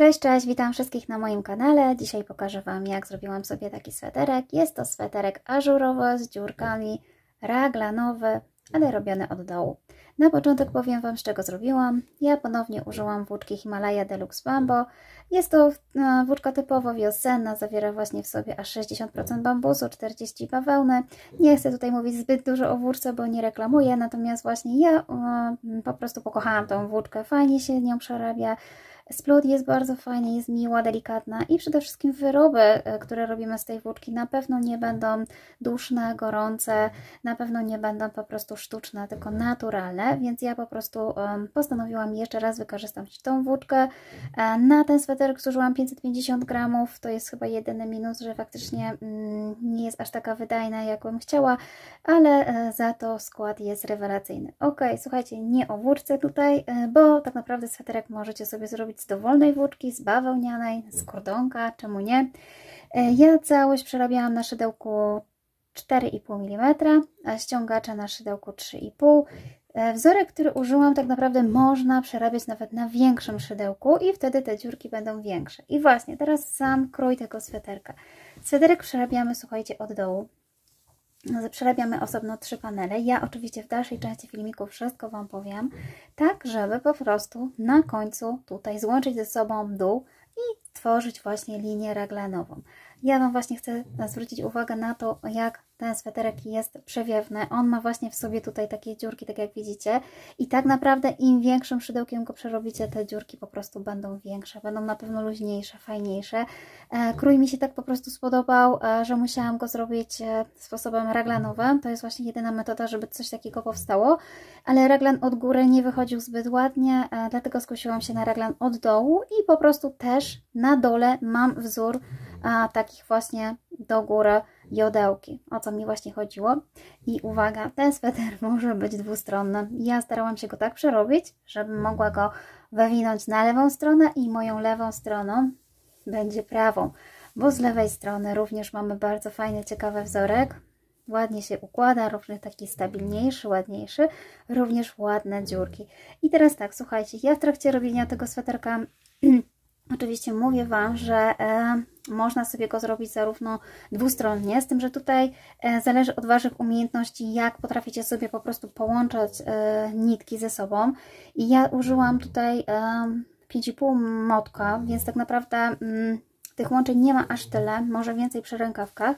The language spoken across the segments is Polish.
Cześć, cześć, witam wszystkich na moim kanale. Dzisiaj pokażę Wam, jak zrobiłam sobie taki sweterek. Jest to sweterek ażurowy z dziurkami, raglanowy, ale robiony od dołu. Na początek powiem Wam, z czego zrobiłam. Ja ponownie użyłam włóczki Himalaya Deluxe Bambo. Jest to włóczka typowo wiosenna, zawiera właśnie w sobie aż 60% bambusu, 40% bawełny. Nie chcę tutaj mówić zbyt dużo o włóczce, bo nie reklamuję, natomiast właśnie ja po prostu pokochałam tą włóczkę. Fajnie się nią przerabia. Splot jest bardzo fajny, jest miła, delikatna i przede wszystkim wyroby, które robimy z tej włóczki, na pewno nie będą duszne, gorące, na pewno nie będą po prostu sztuczne, tylko naturalne, więc ja po prostu postanowiłam jeszcze raz wykorzystać tą włóczkę. Na ten sweterek zużyłam 550 gramów, to jest chyba jedyny minus, że faktycznie nie jest aż taka wydajna, jakbym chciała, ale za to skład jest rewelacyjny. Ok, słuchajcie, nie o włóczce tutaj, bo tak naprawdę sweterek możecie sobie zrobić z dowolnej włóczki, z bawełnianej, z kordonka, czemu nie. Ja całość przerabiałam na szydełku 4,5 mm, a ściągacza na szydełku 3,5 mm. Wzorek, który użyłam, tak naprawdę można przerabiać nawet na większym szydełku i wtedy te dziurki będą większe. I właśnie, teraz sam krój tego sweterka. Sweterek przerabiamy, słuchajcie, od dołu. Przerabiamy osobno 3 panele. Ja oczywiście w dalszej części filmiku wszystko Wam powiem, tak żeby po prostu na końcu tutaj złączyć ze sobą dół i tworzyć właśnie linię raglanową. Ja Wam właśnie chcę zwrócić uwagę na to, jak ten sweterek jest przewiewny. On ma właśnie w sobie tutaj takie dziurki, tak jak widzicie. I tak naprawdę im większym szydełkiem go przerobicie, te dziurki po prostu będą większe. Będą na pewno luźniejsze, fajniejsze. Krój mi się tak po prostu spodobał, że musiałam go zrobić sposobem raglanowym. To jest właśnie jedyna metoda, żeby coś takiego powstało. Ale raglan od góry nie wychodził zbyt ładnie, dlatego skusiłam się na raglan od dołu i po prostu też na dole mam wzór takich właśnie do góry jodełki, o co mi właśnie chodziło. I uwaga, ten sweter może być dwustronny. Ja starałam się go tak przerobić, żebym mogła go wywinąć na lewą stronę i moją lewą stroną będzie prawą, bo z lewej strony również mamy bardzo fajny, ciekawy wzorek. Ładnie się układa, również taki stabilniejszy, ładniejszy, również ładne dziurki. I teraz tak, słuchajcie, ja w trakcie robienia tego sweterka oczywiście mówię Wam, że można sobie go zrobić zarówno dwustronnie, z tym, że tutaj zależy od Waszych umiejętności, jak potraficie sobie po prostu połączać nitki ze sobą. I ja użyłam tutaj 5,5 motka, więc tak naprawdę tych łączeń nie ma aż tyle, może więcej przy rękawkach.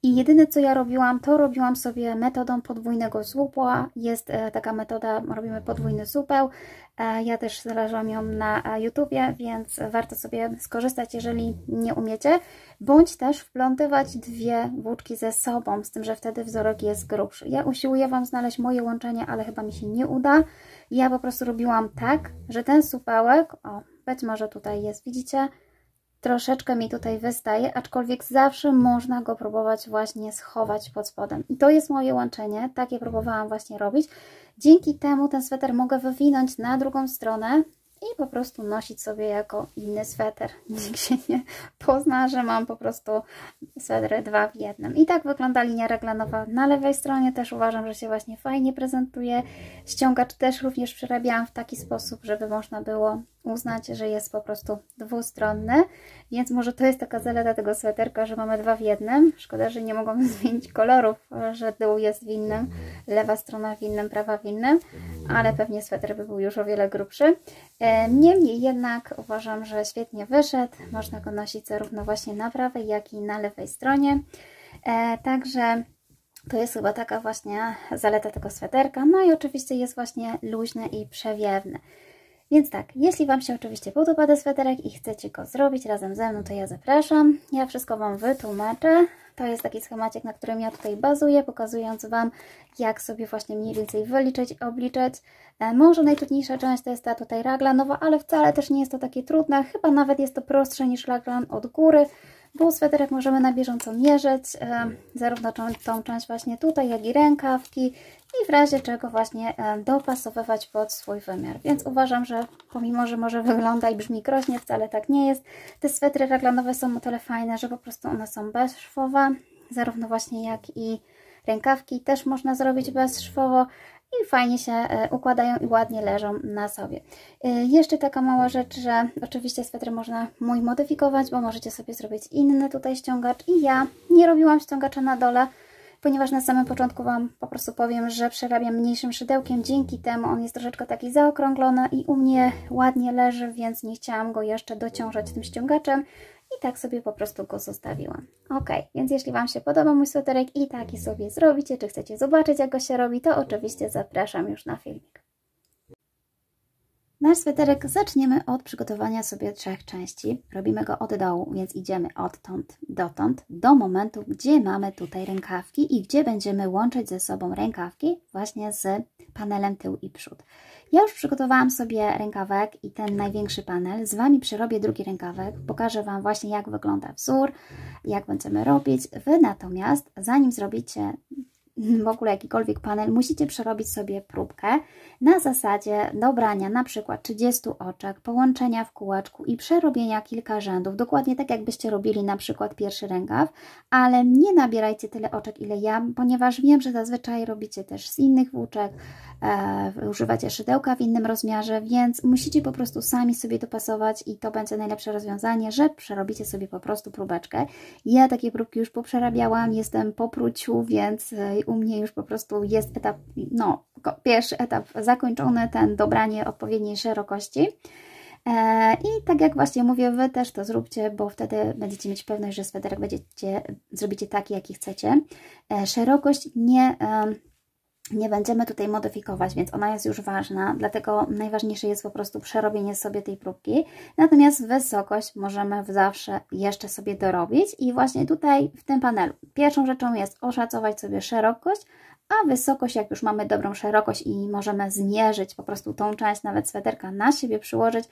I jedyne co ja robiłam, to robiłam sobie metodą podwójnego słupła. Jest taka metoda, robimy podwójny supeł. Ja też znalazłam ją na YouTubie, więc warto sobie skorzystać, jeżeli nie umiecie. Bądź też wplątywać dwie włóczki ze sobą, z tym, że wtedy wzorek jest grubszy. Ja usiłuję Wam znaleźć moje łączenie, ale chyba mi się nie uda. Ja po prostu robiłam tak, że ten supełek, o, być może tutaj jest, widzicie? Troszeczkę mi tutaj wystaje, aczkolwiek zawsze można go próbować właśnie schować pod spodem. I to jest moje łączenie, takie próbowałam właśnie robić. Dzięki temu ten sweter mogę wywinąć na drugą stronę i po prostu nosić sobie jako inny sweter. Nikt się nie pozna, że mam po prostu swetery 2 w 1. I tak wygląda linia raglanowa na lewej stronie. Też uważam, że się właśnie fajnie prezentuje. Ściągacz też również przerabiałam w taki sposób, żeby można było uznać, że jest po prostu dwustronny. Więc może to jest taka zaleta tego sweterka, że mamy 2 w 1. Szkoda, że nie mogłam zmienić kolorów, że dół jest w innym, lewa strona w innym, prawa w innym, ale pewnie sweter by był już o wiele grubszy. Niemniej jednak uważam, że świetnie wyszedł. Można go nosić zarówno właśnie na prawej, jak i na lewej stronie. Także to jest chyba taka właśnie zaleta tego sweterka. No i oczywiście jest właśnie luźny i przewiewny. Więc tak, jeśli Wam się oczywiście podoba ten sweterek i chcecie go zrobić razem ze mną, to ja zapraszam. Ja wszystko Wam wytłumaczę. To jest taki schemacik, na którym ja tutaj bazuję, pokazując Wam, jak sobie właśnie mniej więcej wyliczyć, obliczyć. Może najtrudniejsza część to jest ta tutaj raglanowa, ale wcale też nie jest to takie trudne. Chyba nawet jest to prostsze niż raglan od góry, bo sweterek możemy na bieżąco mierzyć, zarówno tą część właśnie tutaj, jak i rękawki i w razie czego właśnie dopasowywać pod swój wymiar. Więc uważam, że pomimo, że może wygląda i brzmi groźnie, wcale tak nie jest. Te swetry raglanowe są o tyle fajne, że po prostu one są bezszwowe, zarówno właśnie jak i rękawki też można zrobić bezszwowo. i fajnie się układają i ładnie leżą na sobie. Jeszcze taka mała rzecz, że oczywiście swetry można mój modyfikować, bo możecie sobie zrobić inny tutaj ściągacz i ja nie robiłam ściągacza na dole, ponieważ na samym początku Wam po prostu powiem, że przerabiam mniejszym szydełkiem, dzięki temu on jest troszeczkę taki zaokrąglony i u mnie ładnie leży, więc nie chciałam go jeszcze dociążać tym ściągaczem i tak sobie po prostu go zostawiłam. Ok, więc jeśli Wam się podoba mój sweterek i taki sobie zrobicie, czy chcecie zobaczyć, jak go się robi, to oczywiście zapraszam już na filmik. Nasz sweterek zaczniemy od przygotowania sobie 3 części. Robimy go od dołu, więc idziemy odtąd dotąd do momentu, gdzie mamy tutaj rękawki i gdzie będziemy łączyć ze sobą rękawki właśnie z panelem tył i przód. Ja już przygotowałam sobie rękawek i ten największy panel. Z Wami przerobię drugi rękawek. Pokażę Wam właśnie, jak wygląda wzór, jak będziemy robić. Wy natomiast, zanim zrobicie w ogóle jakikolwiek panel, musicie przerobić sobie próbkę na zasadzie dobrania na przykład 30 oczek, połączenia w kółeczku i przerobienia kilka rzędów, dokładnie tak jakbyście robili na przykład pierwszy rękaw, ale nie nabierajcie tyle oczek, ile ja, ponieważ wiem, że zazwyczaj robicie też z innych włóczek, używacie szydełka w innym rozmiarze, więc musicie po prostu sami sobie dopasować i to będzie najlepsze rozwiązanie, że przerobicie sobie po prostu próbeczkę. Ja takie próbki już poprzerabiałam, jestem po pruciu, więc u mnie już po prostu jest etap, no pierwszy etap zakończony, ten dobranie odpowiedniej szerokości. I tak jak właśnie mówię, Wy też to zróbcie, bo wtedy będziecie mieć pewność, że sweterek zrobicie taki, jaki chcecie. Szerokość nie będziemy tutaj modyfikować, więc ona jest już ważna, dlatego najważniejsze jest po prostu przerobienie sobie tej próbki. Natomiast wysokość możemy zawsze jeszcze sobie dorobić i właśnie tutaj w tym panelu pierwszą rzeczą jest oszacować sobie szerokość, a wysokość, jak już mamy dobrą szerokość i możemy zmierzyć po prostu tą część nawet sweterka na siebie przyłożyć,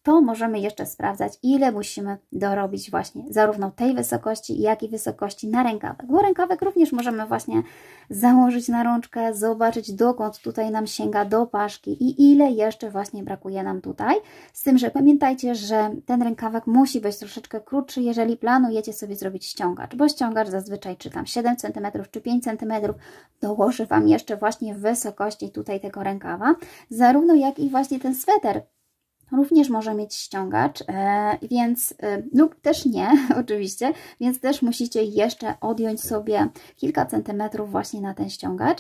to możemy jeszcze sprawdzać, ile musimy dorobić właśnie zarówno tej wysokości, jak i wysokości na rękawek. Bo rękawek również możemy właśnie założyć na rączkę, zobaczyć, dokąd tutaj nam sięga do paszki i ile jeszcze właśnie brakuje nam tutaj. Z tym, że pamiętajcie, że ten rękawek musi być troszeczkę krótszy, jeżeli planujecie sobie zrobić ściągacz, bo ściągacz zazwyczaj czy tam 7 cm czy 5 cm dołoży Wam jeszcze właśnie wysokości tutaj tego rękawa, zarówno jak i właśnie ten sweter również może mieć ściągacz, więc lub też nie, oczywiście, więc też musicie jeszcze odjąć sobie kilka centymetrów właśnie na ten ściągacz.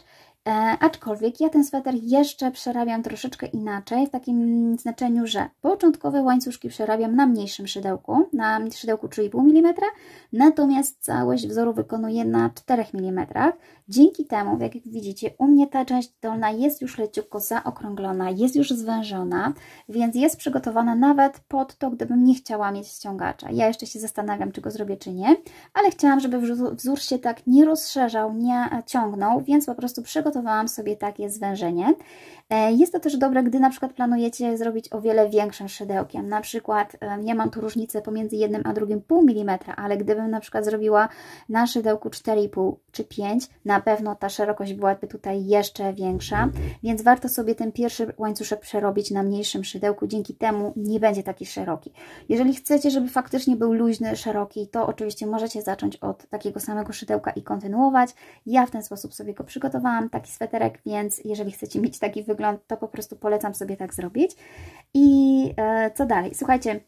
Aczkolwiek ja ten sweter jeszcze przerabiam troszeczkę inaczej, w takim znaczeniu, że początkowe łańcuszki przerabiam na mniejszym szydełku, na szydełku 3,5 mm, natomiast całość wzoru wykonuję na 4 mm. Dzięki temu, jak widzicie, u mnie ta część dolna jest już leciutko zaokrąglona, jest już zwężona, więc jest przygotowana nawet pod to, gdybym nie chciała mieć ściągacza. Ja jeszcze się zastanawiam, czy go zrobię, czy nie, ale chciałam, żeby wzór się tak nie rozszerzał, nie ciągnął, więc po prostu przygotowałam sobie takie zwężenie. Jest to też dobre, gdy na przykład planujecie zrobić o wiele większym szydełkiem. Na przykład ja mam tu różnicę pomiędzy jednym a drugim pół milimetra, ale gdybym na przykład zrobiła na szydełku 4,5 czy 5, na pewno ta szerokość byłaby tutaj jeszcze większa, więc warto sobie ten pierwszy łańcuszek przerobić na mniejszym szydełku, dzięki temu nie będzie taki szeroki. Jeżeli chcecie, żeby faktycznie był luźny, szeroki, to oczywiście możecie zacząć od takiego samego szydełka i kontynuować. Ja w ten sposób sobie go przygotowałam, taki sweterek, więc jeżeli chcecie mieć taki wygląd, to po prostu polecam sobie tak zrobić. I co dalej? Słuchajcie,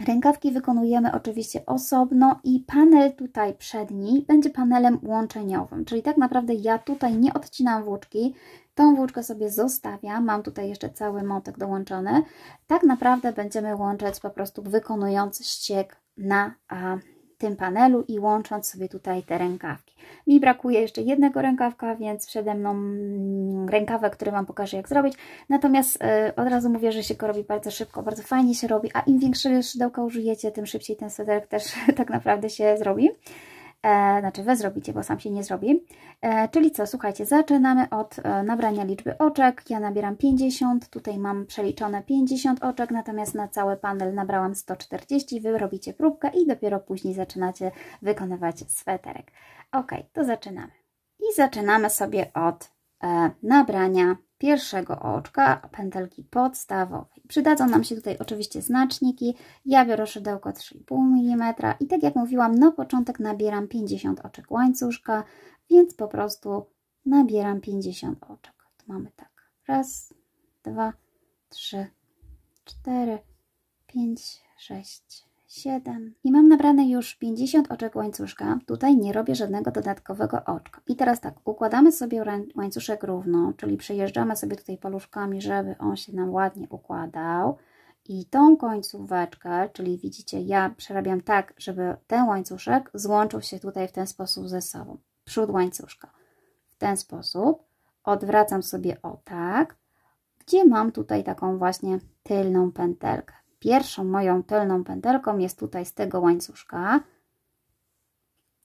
rękawki wykonujemy oczywiście osobno i panel tutaj przedni będzie panelem łączeniowym, czyli tak naprawdę ja tutaj nie odcinam włóczki, tą włóczkę sobie zostawiam, mam tutaj jeszcze cały motek dołączony. Tak naprawdę będziemy łączyć po prostu wykonując ścieg na tym panelu i łącząc sobie tutaj te rękawki. Mi brakuje jeszcze jednego rękawka, więc przede mną rękawek, który Wam pokażę, jak zrobić. Natomiast od razu mówię, że się go robi bardzo szybko, bardzo fajnie się robi, a im większego szydełka użyjecie, tym szybciej ten sweterek też tak naprawdę się zrobi. Znaczy Wy zrobicie, bo sam się nie zrobi. Czyli co, słuchajcie, zaczynamy od nabrania liczby oczek. Ja nabieram 50, tutaj mam przeliczone 50 oczek, natomiast na cały panel nabrałam 140. Wy robicie próbkę i dopiero później zaczynacie wykonywać sweterek. Ok, to zaczynamy. I zaczynamy sobie od nabrania pierwszego oczka pętelki podstawowej. Przydadzą nam się tutaj oczywiście znaczniki. Ja biorę szydełko 3,5 mm i tak jak mówiłam, na początek nabieram 50 oczek łańcuszka, więc po prostu nabieram 50 oczek. mamy tak. Raz, 2, 3, 4, 5, 6, 7. I mam nabrane już 50 oczek łańcuszka. Tutaj nie robię żadnego dodatkowego oczka. I teraz tak, układamy sobie łańcuszek równo, czyli przejeżdżamy sobie tutaj paluszkami, żeby on się nam ładnie układał. I tą końcóweczkę, czyli widzicie, ja przerabiam tak, żeby ten łańcuszek złączył się tutaj w ten sposób ze sobą. Przód łańcuszka. W ten sposób. Odwracam sobie o tak, gdzie mam tutaj taką właśnie tylną pętelkę. Pierwszą moją tylną pętelką jest tutaj z tego łańcuszka.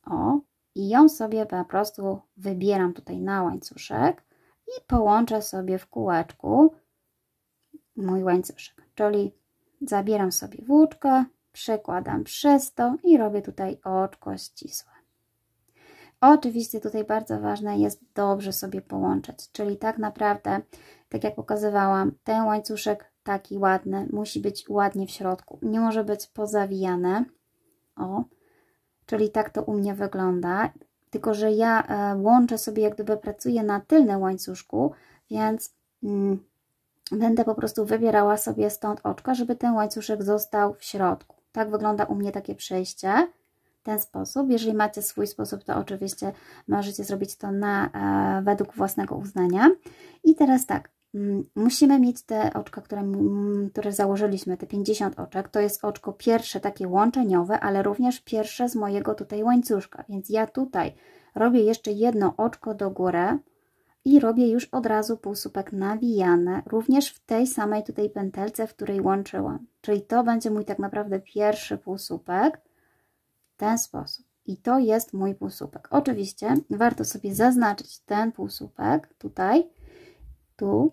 O, i ją sobie po prostu wybieram tutaj na łańcuszek i połączę sobie w kółeczku mój łańcuszek. Czyli zabieram sobie włóczkę, przekładam przez to i robię tutaj oczko ścisłe. Oczywiście tutaj bardzo ważne jest dobrze sobie połączyć, czyli tak naprawdę, tak jak pokazywałam, ten łańcuszek taki ładny musi być ładnie w środku, nie może być pozawijane. O, czyli tak to u mnie wygląda, tylko że ja łączę sobie, jak gdyby pracuję na tylnym łańcuszku, więc będę po prostu wybierała sobie stąd oczka, żeby ten łańcuszek został w środku. Tak wygląda u mnie takie przejście. W ten sposób. Jeżeli macie swój sposób, to oczywiście możecie zrobić to według własnego uznania. I teraz tak, musimy mieć te oczka, które założyliśmy, te 50 oczek. To jest oczko pierwsze takie łączeniowe, ale również pierwsze z mojego tutaj łańcuszka. Więc ja tutaj robię jeszcze jedno oczko do góry i robię już od razu półsłupek nawijany, również w tej samej tutaj pętelce, w której łączyłam. Czyli to będzie mój tak naprawdę pierwszy półsłupek. W ten sposób. I to jest mój półsłupek. Oczywiście warto sobie zaznaczyć ten półsłupek tutaj, tu.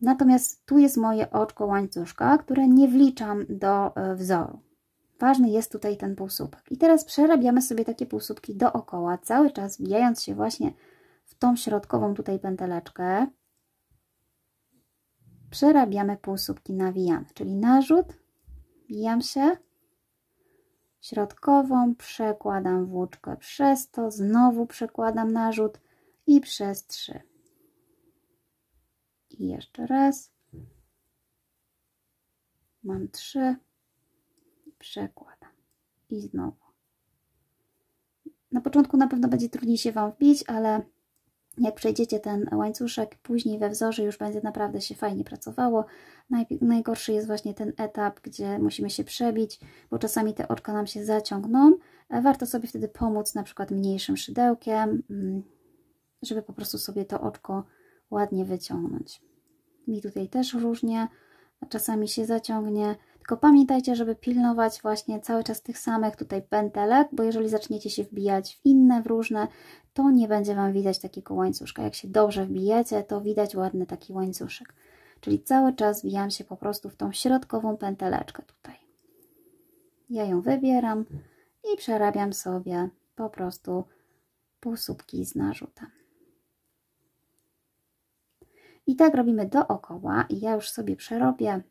Natomiast tu jest moje oczko łańcuszka, które nie wliczam do wzoru. Ważny jest tutaj ten półsłupek. I teraz przerabiamy sobie takie półsłupki dookoła, cały czas wbijając się właśnie w tą środkową tutaj pęteleczkę. Przerabiamy półsłupki nawijane, czyli narzut, wbijam się, środkową, przekładam włóczkę przez to, znowu przekładam narzut i przez 3. I jeszcze raz. Mam 3, przekładam i znowu. Na początku na pewno będzie trudniej się Wam wbić, ale jak przejdziecie ten łańcuszek, później we wzorze już będzie naprawdę się fajnie pracowało. Najgorszy jest właśnie ten etap, gdzie musimy się przebić, bo czasami te oczka nam się zaciągną. Warto sobie wtedy pomóc na przykład mniejszym szydełkiem, żeby po prostu sobie to oczko ładnie wyciągnąć. Mi tutaj też różnie, czasami się zaciągnie. Tylko pamiętajcie, żeby pilnować właśnie cały czas tych samych tutaj pętelek, bo jeżeli zaczniecie się wbijać w inne, w różne, to nie będzie Wam widać takiego łańcuszka. Jak się dobrze wbijecie, to widać ładny taki łańcuszek. Czyli cały czas wbijam się po prostu w tą środkową pęteleczkę tutaj. Ja ją wybieram i przerabiam sobie po prostu półsłupki z narzutem. I tak robimy dookoła i ja już sobie przerobię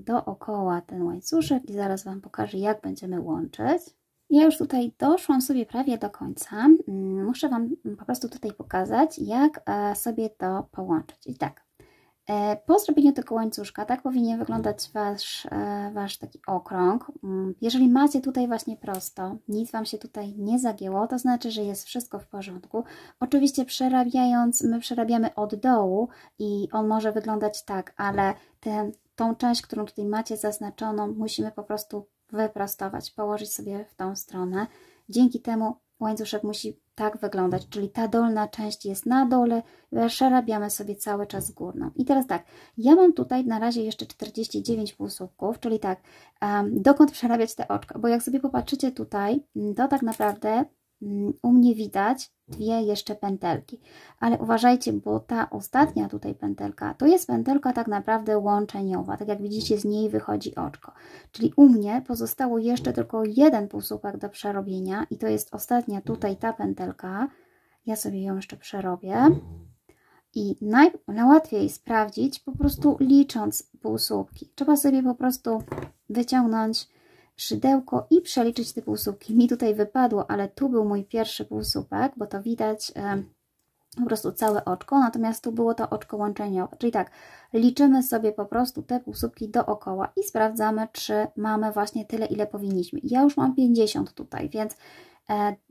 dookoła ten łańcuszek i zaraz Wam pokażę, jak będziemy łączyć. Ja już tutaj doszłam sobie prawie do końca. Muszę Wam po prostu tutaj pokazać, jak sobie to połączyć. I tak, po zrobieniu tego łańcuszka, tak powinien wyglądać Wasz taki okrąg. Jeżeli macie tutaj właśnie prosto, nic Wam się tutaj nie zagięło, to znaczy, że jest wszystko w porządku. Oczywiście przerabiając, my przerabiamy od dołu i on może wyglądać tak, ale tą część, którą tutaj macie zaznaczoną, musimy po prostu wyprostować, położyć sobie w tą stronę. Dzięki temu łańcuszek musi tak wyglądać, czyli ta dolna część jest na dole, przerabiamy sobie cały czas górną. I teraz tak, ja mam tutaj na razie jeszcze 49 półsłupków, czyli tak, dokąd przerabiać te oczka, bo jak sobie popatrzycie tutaj, to tak naprawdę u mnie widać dwie jeszcze pętelki, ale uważajcie, bo ta ostatnia tutaj pętelka, to jest pętelka tak naprawdę łączeniowa, tak jak widzicie, z niej wychodzi oczko, czyli u mnie pozostało jeszcze tylko jeden półsłupek do przerobienia i to jest ostatnia tutaj ta pętelka. Ja sobie ją jeszcze przerobię i najłatwiej sprawdzić po prostu licząc półsłupki. Trzeba sobie po prostu wyciągnąć szydełko i przeliczyć te półsłupki. Mi tutaj wypadło, ale tu był mój pierwszy półsłupek, bo to widać po prostu całe oczko, natomiast tu było to oczko łączeniowe. Czyli tak, liczymy sobie po prostu te półsłupki dookoła i sprawdzamy, czy mamy właśnie tyle, ile powinniśmy. Ja już mam 50 tutaj, więc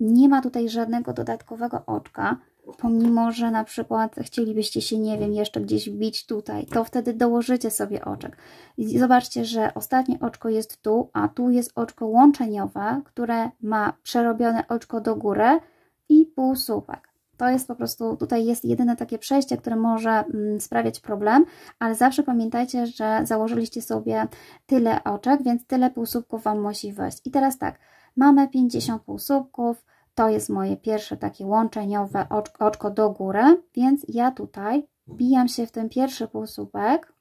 nie ma tutaj żadnego dodatkowego oczka, pomimo że na przykład chcielibyście się, nie wiem, jeszcze gdzieś wbić tutaj, to wtedy dołożycie sobie oczek. I zobaczcie, że ostatnie oczko jest tu, a tu jest oczko łączeniowe, które ma przerobione oczko do góry i półsłupek. To jest po prostu, tutaj jest jedyne takie przejście, które może sprawiać problem, ale zawsze pamiętajcie, że założyliście sobie tyle oczek, więc tyle półsłupków Wam musi wejść. I teraz tak, mamy 50 półsłupków, to jest moje pierwsze takie łączeniowe oczko do góry, więc ja tutaj wbijam się w ten pierwszy półsłupek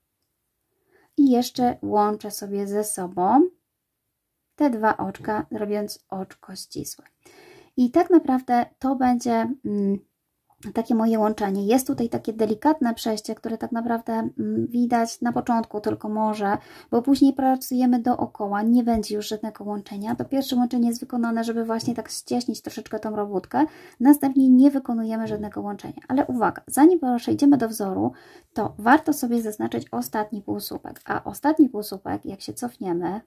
i jeszcze łączę sobie ze sobą te dwa oczka, robiąc oczko ścisłe. I tak naprawdę to będzie takie moje łączenie. Jest tutaj takie delikatne przejście, które tak naprawdę widać na początku tylko może, bo później pracujemy dookoła, nie będzie już żadnego łączenia. To pierwsze łączenie jest wykonane, żeby właśnie tak ścieśnić troszeczkę tą robótkę. Następnie nie wykonujemy żadnego łączenia. Ale uwaga, zanim przejdziemy do wzoru, to warto sobie zaznaczyć ostatni półsłupek. A ostatni półsłupek, jak się cofniemy,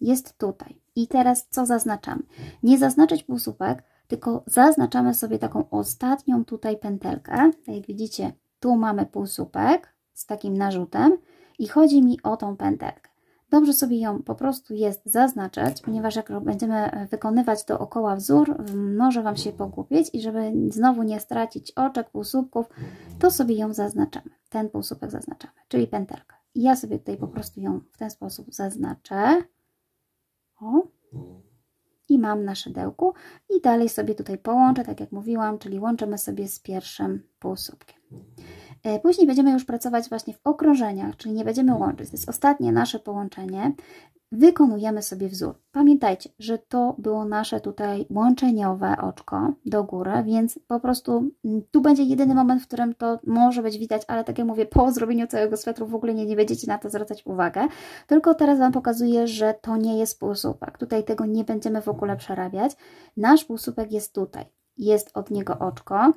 jest tutaj. I teraz co zaznaczamy? Nie zaznaczyć półsłupek, tylko zaznaczamy sobie taką ostatnią tutaj pętelkę. Tak jak widzicie, tu mamy półsłupek z takim narzutem i chodzi mi o tą pętelkę. Dobrze sobie ją po prostu jest zaznaczać, ponieważ jak będziemy wykonywać dookoła wzór, może Wam się pogubić i żeby znowu nie stracić oczek, półsłupków, to sobie ją zaznaczamy. Ten półsłupek zaznaczamy, czyli pętelkę. I ja sobie tutaj po prostu ją w ten sposób zaznaczę. O. I mam na szydełku i dalej sobie tutaj połączę, tak jak mówiłam, czyli łączymy sobie z pierwszym półsłupkiem. Później będziemy już pracować właśnie w okrążeniach, czyli nie będziemy łączyć. To jest ostatnie nasze połączenie. Wykonujemy sobie wzór. Pamiętajcie, że to było nasze tutaj łączeniowe oczko do góry, więc po prostu tu będzie jedyny moment, w którym to może być widać, ale tak jak mówię, po zrobieniu całego swetru w ogóle nie będziecie na to zwracać uwagę. Tylko teraz Wam pokazuję, że to nie jest półsłupek. Tutaj tego nie będziemy w ogóle przerabiać. Nasz półsłupek jest tutaj. Jest od niego oczko.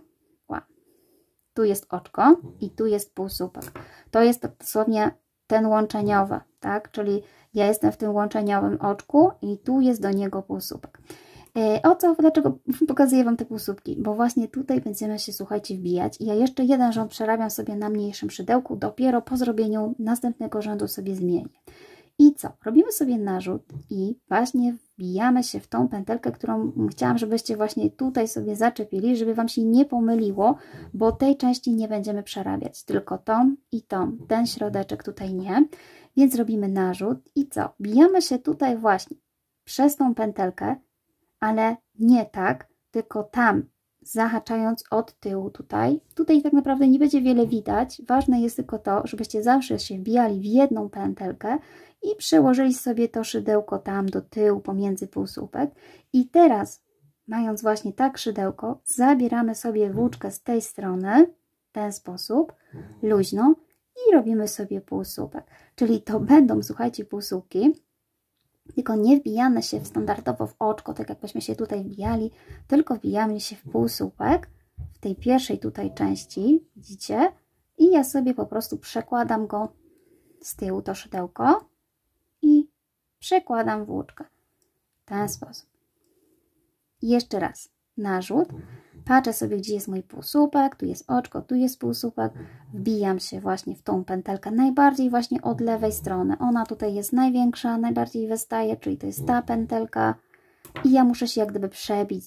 Tu jest oczko i tu jest półsłupek. To jest dosłownie ten łączeniowy, tak? Czyli ja jestem w tym łączeniowym oczku i tu jest do niego półsłupek. Dlaczego pokazuję Wam te półsłupki? Bo właśnie tutaj będziemy się, słuchajcie, wbijać. I ja jeszcze jeden rząd przerabiam sobie na mniejszym szydełku, dopiero po zrobieniu następnego rzędu sobie zmienię. I co? Robimy sobie narzut i właśnie wbijamy się w tą pętelkę, którą chciałam, żebyście właśnie tutaj sobie zaczepili, żeby Wam się nie pomyliło, bo tej części nie będziemy przerabiać, tylko tą i tą. Ten środeczek tutaj nie. Więc robimy narzut i co? Wbijamy się tutaj właśnie przez tą pętelkę, ale nie tak, tylko tam, zahaczając od tyłu tutaj. Tutaj tak naprawdę nie będzie wiele widać. Ważne jest tylko to, żebyście zawsze się wbijali w jedną pętelkę i przełożyli sobie to szydełko tam do tyłu pomiędzy półsłupek. I teraz, mając właśnie tak szydełko, zabieramy sobie włóczkę z tej strony, w ten sposób, luźno i robimy sobie półsłupek. Czyli to będą, słuchajcie, półsłupki, tylko nie wbijamy się standardowo w oczko, tak jakbyśmy się tutaj wbijali, tylko wbijamy się w półsłupek, w tej pierwszej tutaj części, widzicie? I ja sobie po prostu przekładam go z tyłu, to szydełko i przekładam włóczkę w ten sposób. I jeszcze raz, narzut, patrzę sobie, gdzie jest mój półsłupek, tu jest oczko, tu jest półsłupek, wbijam się właśnie w tą pętelkę, najbardziej właśnie od lewej strony. Ona tutaj jest największa, najbardziej wystaje, czyli to jest ta pętelka i ja muszę się jak gdyby przebić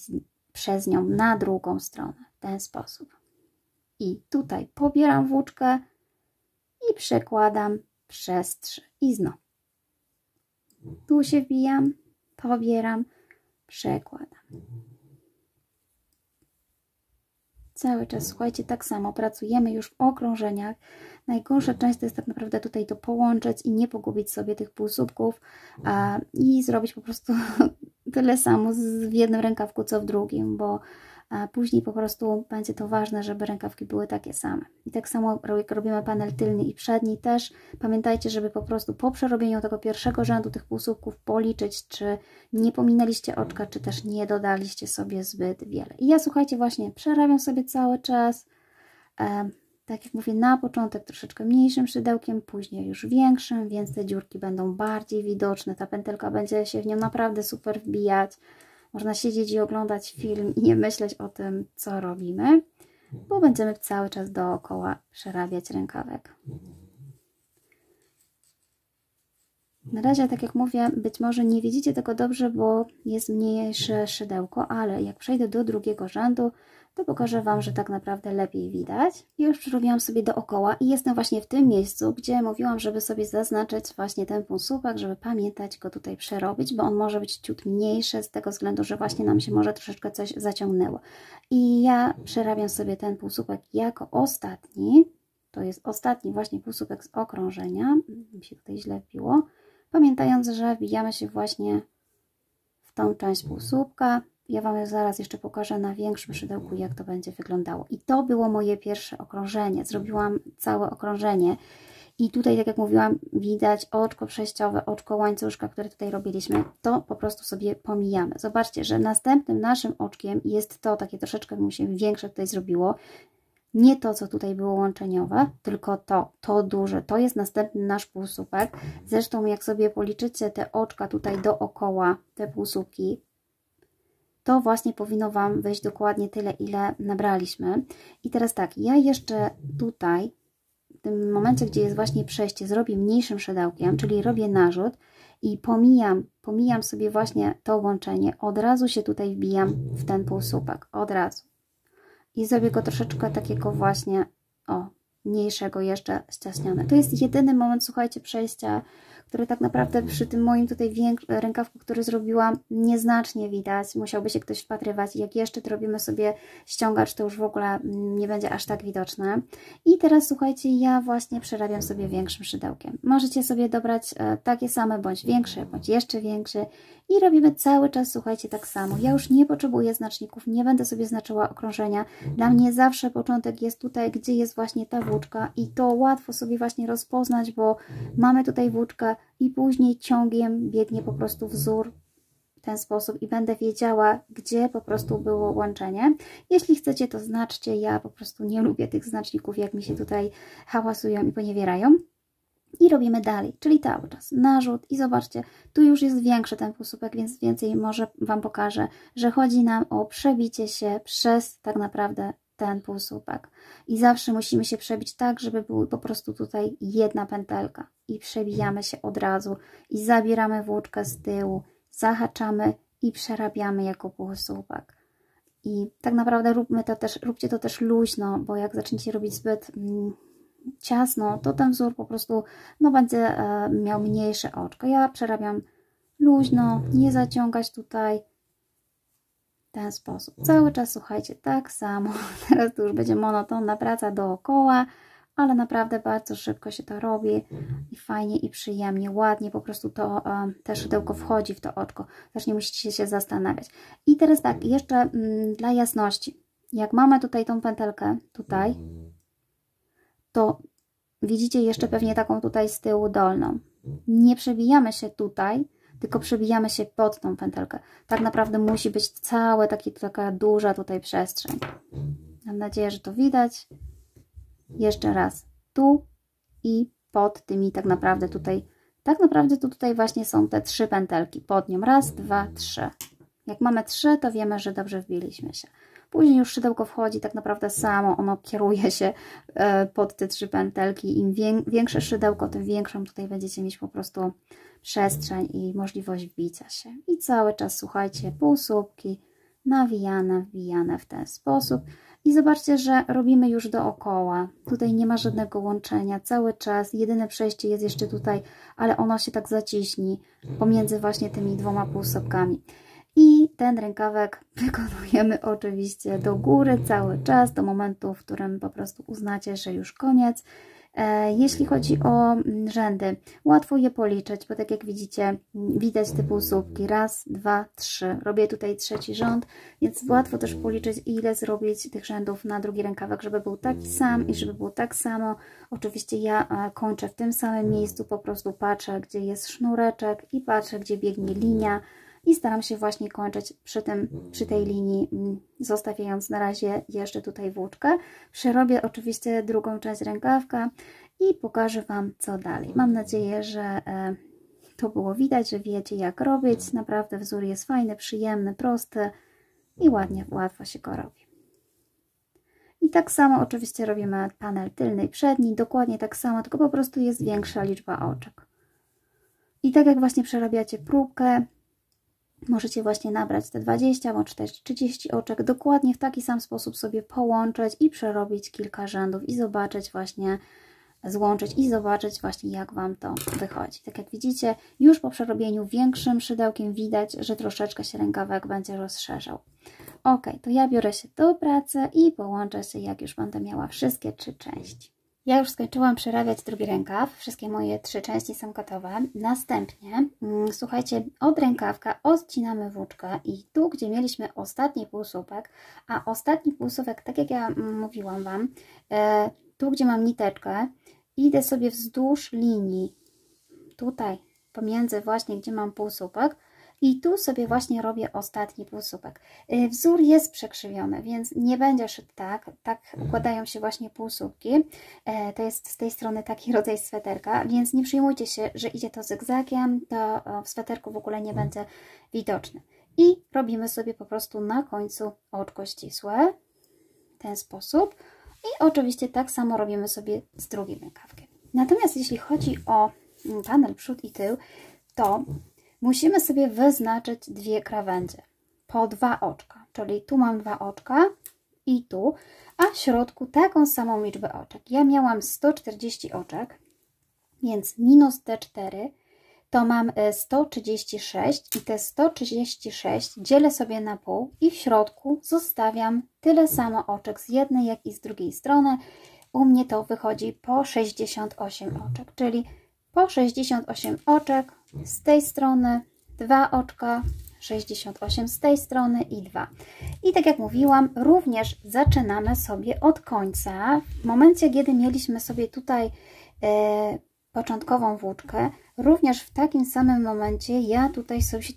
przez nią na drugą stronę, w ten sposób. I tutaj pobieram włóczkę i przekładam przez 3 i znowu. Tu się wbijam, pobieram, przekładam. Cały czas, słuchajcie, tak samo pracujemy już w okrążeniach. Najgorsza część to jest tak naprawdę tutaj to połączyć i nie pogubić sobie tych półsłupków i zrobić po prostu tyle samo w jednym rękawku, co w drugim, bo później po prostu będzie to ważne, żeby rękawki były takie same. I tak samo jak robimy panel tylny i przedni też, pamiętajcie, żeby po prostu po przerobieniu tego pierwszego rzędu tych półsłupków policzyć, czy nie pominęliście oczka, czy też nie dodaliście sobie zbyt wiele. I ja, słuchajcie, właśnie przerabiam sobie cały czas, tak jak mówię, na początek troszeczkę mniejszym szydełkiem, później już większym, więc te dziurki będą bardziej widoczne. Ta pętelka będzie się w nią naprawdę super wbijać. Można siedzieć i oglądać film i nie myśleć o tym, co robimy, bo będziemy cały czas dookoła przerabiać rękawek. Na razie, tak jak mówię, być może nie widzicie tego dobrze, bo jest mniejsze szydełko, ale jak przejdę do drugiego rzędu, to pokażę Wam, że tak naprawdę lepiej widać. Ja już przerobiłam sobie dookoła i jestem właśnie w tym miejscu, gdzie mówiłam, żeby sobie zaznaczyć właśnie ten półsłupek, żeby pamiętać go tutaj przerobić, bo on może być ciut mniejszy z tego względu, że właśnie nam się może troszeczkę coś zaciągnęło. I ja przerabiam sobie ten półsłupek jako ostatni. To jest ostatni właśnie półsłupek z okrążenia. Mi się tutaj źle wbiło. Pamiętając, że wbijamy się właśnie w tą część półsłupka. Ja Wam zaraz jeszcze pokażę na większym szydełku, jak to będzie wyglądało. I to było moje pierwsze okrążenie. Zrobiłam całe okrążenie. I tutaj, tak jak mówiłam, widać oczko przejściowe, oczko łańcuszka, które tutaj robiliśmy. To po prostu sobie pomijamy. Zobaczcie, że następnym naszym oczkiem jest to, takie troszeczkę mu się większe tutaj zrobiło. Nie to, co tutaj było łączeniowe, tylko to duże. To jest następny nasz półsłupek. Zresztą jak sobie policzycie te oczka tutaj dookoła, te półsłupki, to właśnie powinno Wam wyjść dokładnie tyle, ile nabraliśmy. I teraz tak, ja jeszcze tutaj, w tym momencie, gdzie jest właśnie przejście, zrobię mniejszym szydełkiem, czyli robię narzut i pomijam sobie właśnie to łączenie. Od razu się tutaj wbijam w ten półsłupek, od razu. I zrobię go troszeczkę takiego właśnie, mniejszego jeszcze ściaśnione. To jest jedyny moment, słuchajcie, przejścia, który tak naprawdę przy tym moim tutaj rękawku, który zrobiłam, nieznacznie widać. Musiałby się ktoś wpatrywać. Jak jeszcze to robimy sobie ściągacz, to już w ogóle nie będzie aż tak widoczne. I teraz, słuchajcie, ja właśnie przerabiam sobie większym szydełkiem. Możecie sobie dobrać takie same, bądź większe, bądź jeszcze większe. I robimy cały czas, słuchajcie, tak samo. Ja już nie potrzebuję znaczników, nie będę sobie znaczyła okrążenia. Dla mnie zawsze początek jest tutaj, gdzie jest właśnie ta włóczka i to łatwo sobie właśnie rozpoznać, bo mamy tutaj włóczkę i później ciągiem biegnie po prostu wzór w ten sposób i będę wiedziała, gdzie po prostu było łączenie. Jeśli chcecie, to znaczcie. Ja po prostu nie lubię tych znaczników, jak mi się tutaj hałasują i poniewierają. I robimy dalej, czyli cały czas narzut i zobaczcie, tu już jest większy ten półsłupek, więc więcej może Wam pokażę, że chodzi nam o przebicie się przez tak naprawdę ten półsłupek. I zawsze musimy się przebić tak, żeby była po prostu tutaj jedna pętelka. I przebijamy się od razu i zabieramy włóczkę z tyłu, zahaczamy i przerabiamy jako półsłupek. I tak naprawdę róbcie to też luźno, bo jak zaczniecie robić zbyt ciasno, to ten wzór po prostu będzie miał mniejsze oczko. Ja przerabiam luźno, nie zaciągać tutaj w ten sposób. Cały czas, słuchajcie, tak samo. Teraz to już będzie monotonna praca dookoła, ale naprawdę bardzo szybko się to robi i fajnie i przyjemnie, ładnie po prostu to te szydełko wchodzi w to oczko. Też nie musicie się zastanawiać. I teraz tak, jeszcze dla jasności. Jak mamy tutaj tą pętelkę, tutaj, to widzicie jeszcze pewnie taką tutaj z tyłu dolną. Nie przebijamy się tutaj, tylko przebijamy się pod tą pętelkę. Tak naprawdę musi być taka duża tutaj przestrzeń. Mam nadzieję, że to widać. Jeszcze raz. Tu i pod tymi tak naprawdę tutaj. Tak naprawdę tutaj właśnie są te 3 pętelki. Pod nią. Raz, 2, 3. Jak mamy 3, to wiemy, że dobrze wbiliśmy się. Później już szydełko wchodzi tak naprawdę samo, ono kieruje się pod te 3 pętelki. Im większe szydełko, tym większą tutaj będziecie mieć po prostu przestrzeń i możliwość wbicia się. I cały czas, słuchajcie, półsłupki nawijane, wbijane w ten sposób. I zobaczcie, że robimy już dookoła. Tutaj nie ma żadnego łączenia. Cały czas, jedyne przejście jest jeszcze tutaj, ale ono się tak zaciśni pomiędzy właśnie tymi 2 półsłupkami. I ten rękawek wykonujemy oczywiście do góry cały czas, do momentu, w którym po prostu uznacie, że już koniec. Jeśli chodzi o rzędy, łatwo je policzyć, bo tak jak widzicie, widać te półsłupki. Raz, 2, 3. Robię tutaj 3. rząd, więc łatwo też policzyć, ile zrobić tych rzędów na drugi rękawek, żeby był taki sam i żeby było tak samo. Oczywiście ja kończę w tym samym miejscu, po prostu patrzę, gdzie jest sznureczek i patrzę, gdzie biegnie linia. i staram się właśnie kończyć przy tej linii, zostawiając na razie jeszcze tutaj włóczkę. Przerobię oczywiście drugą część rękawka i pokażę Wam, co dalej. Mam nadzieję, że to było widać, że wiecie, jak robić. Naprawdę wzór jest fajny, przyjemny, prosty i łatwo się go robi. I tak samo oczywiście robimy panel tylny i przedni, dokładnie tak samo, tylko po prostu jest większa liczba oczek. I tak jak właśnie przerabiacie próbkę, możecie właśnie nabrać te 20 bądź też 30 oczek, dokładnie w taki sam sposób sobie połączyć i przerobić kilka rzędów i zobaczyć właśnie, złączyć i zobaczyć właśnie, jak Wam to wychodzi. Tak jak widzicie, już po przerobieniu większym szydełkiem widać, że troszeczkę się rękawek będzie rozszerzał. Ok, to ja biorę się do pracy i połączę się, jak już będę miała wszystkie 3 części. Ja już skończyłam przerabiać drugi rękaw, wszystkie moje 3 części są gotowe. Następnie, słuchajcie, od rękawka odcinamy włóczkę i tu, gdzie mieliśmy ostatni półsłupek, a ostatni półsłupek, tak jak ja mówiłam Wam, tu, gdzie mam niteczkę, idę sobie wzdłuż linii, tutaj, pomiędzy właśnie, gdzie mam półsłupek, i tu sobie właśnie robię ostatni półsłupek. Wzór jest przekrzywiony, więc nie będzie szedł tak. Tak układają się właśnie półsłupki. To jest z tej strony taki rodzaj sweterka, więc nie przejmujcie się, że idzie to zygzakiem. To w sweterku w ogóle nie będzie widoczne. I robimy sobie po prostu na końcu oczko ścisłe. W ten sposób. I oczywiście tak samo robimy sobie z drugim rękawkiem. Natomiast jeśli chodzi o panel przód i tył, to musimy sobie wyznaczyć 2 krawędzie po 2 oczka, czyli tu mam 2 oczka i tu, a w środku taką samą liczbę oczek. Ja miałam 140 oczek, więc minus te 4 to mam 136 i te 136 dzielę sobie na pół i w środku zostawiam tyle samo oczek z jednej, jak i z drugiej strony. U mnie to wychodzi po 68 oczek, czyli po 68 oczek z tej strony, 2 oczka, 68 z tej strony i 2. I tak jak mówiłam, również zaczynamy sobie od końca. W momencie, kiedy mieliśmy sobie tutaj początkową włóczkę, również w takim samym momencie ja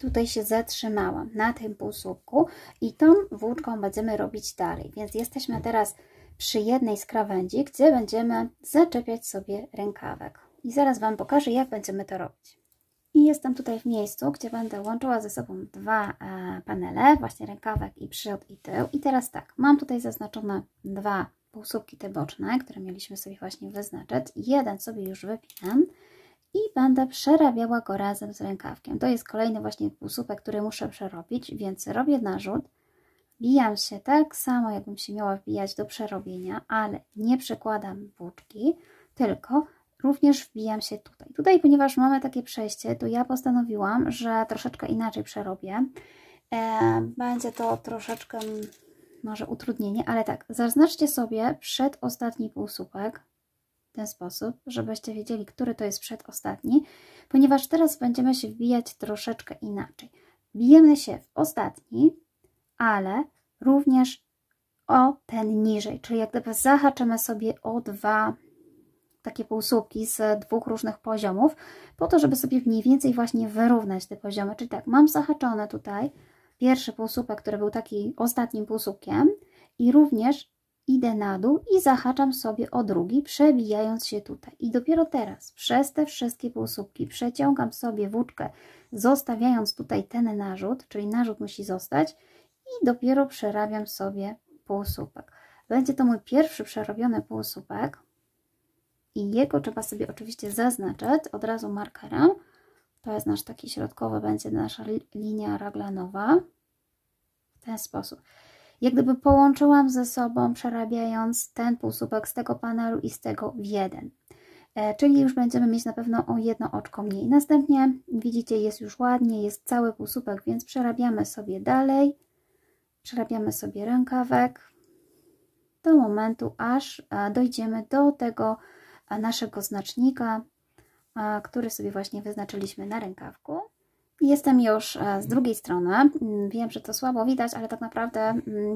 tutaj się zatrzymałam na tym półsłupku i tą włóczką będziemy robić dalej. Więc jesteśmy teraz przy jednej z krawędzi, gdzie będziemy zaczepiać sobie rękawek. I zaraz Wam pokażę, jak będziemy to robić. I jestem tutaj w miejscu, gdzie będę łączyła ze sobą 2 panele, właśnie rękawek i przód i tył. I teraz tak, mam tutaj zaznaczone 2 półsłupki te boczne, które mieliśmy sobie właśnie wyznaczyć. Jeden sobie już wypinam i będę przerabiała go razem z rękawkiem. To jest kolejny właśnie półsłupek, który muszę przerobić, więc robię narzut. Wbijam się tak samo, jakbym się miała wbijać do przerobienia, ale nie przekładam włóczki, tylko również wbijam się tutaj. Tutaj, ponieważ mamy takie przejście, to ja postanowiłam, że troszeczkę inaczej przerobię. Będzie to troszeczkę może utrudnienie, ale tak, zaznaczcie sobie przedostatni półsłupek w ten sposób, żebyście wiedzieli, który to jest przedostatni, ponieważ teraz będziemy się wbijać troszeczkę inaczej. Wbijemy się w ostatni, ale również o ten niżej, czyli jak gdyby zahaczymy sobie o 2 takie półsłupki z 2 różnych poziomów, po to, żeby sobie mniej więcej właśnie wyrównać te poziomy. Czyli tak, mam zahaczone tutaj pierwszy półsłupek, który był taki ostatnim półsłupkiem i również idę na dół i zahaczam sobie o drugi, przebijając się tutaj. I dopiero teraz przez te wszystkie półsłupki przeciągam sobie włóczkę, zostawiając tutaj ten narzut, czyli narzut musi zostać i dopiero przerabiam sobie półsłupek. Będzie to mój pierwszy przerobiony półsłupek. I jego trzeba sobie oczywiście zaznaczyć od razu markerem. To jest nasz taki środkowy, będzie nasza linia raglanowa. W ten sposób. Jak gdyby połączyłam ze sobą, przerabiając ten półsłupek z tego panelu i z tego w jeden. Czyli już będziemy mieć na pewno o 1 oczko mniej. Następnie widzicie, jest już ładnie, jest cały półsłupek, więc przerabiamy sobie dalej. Przerabiamy sobie rękawek do momentu, aż dojdziemy do tego naszego znacznika, który sobie właśnie wyznaczyliśmy na rękawku. Jestem już z drugiej strony. Wiem, że to słabo widać, ale tak naprawdę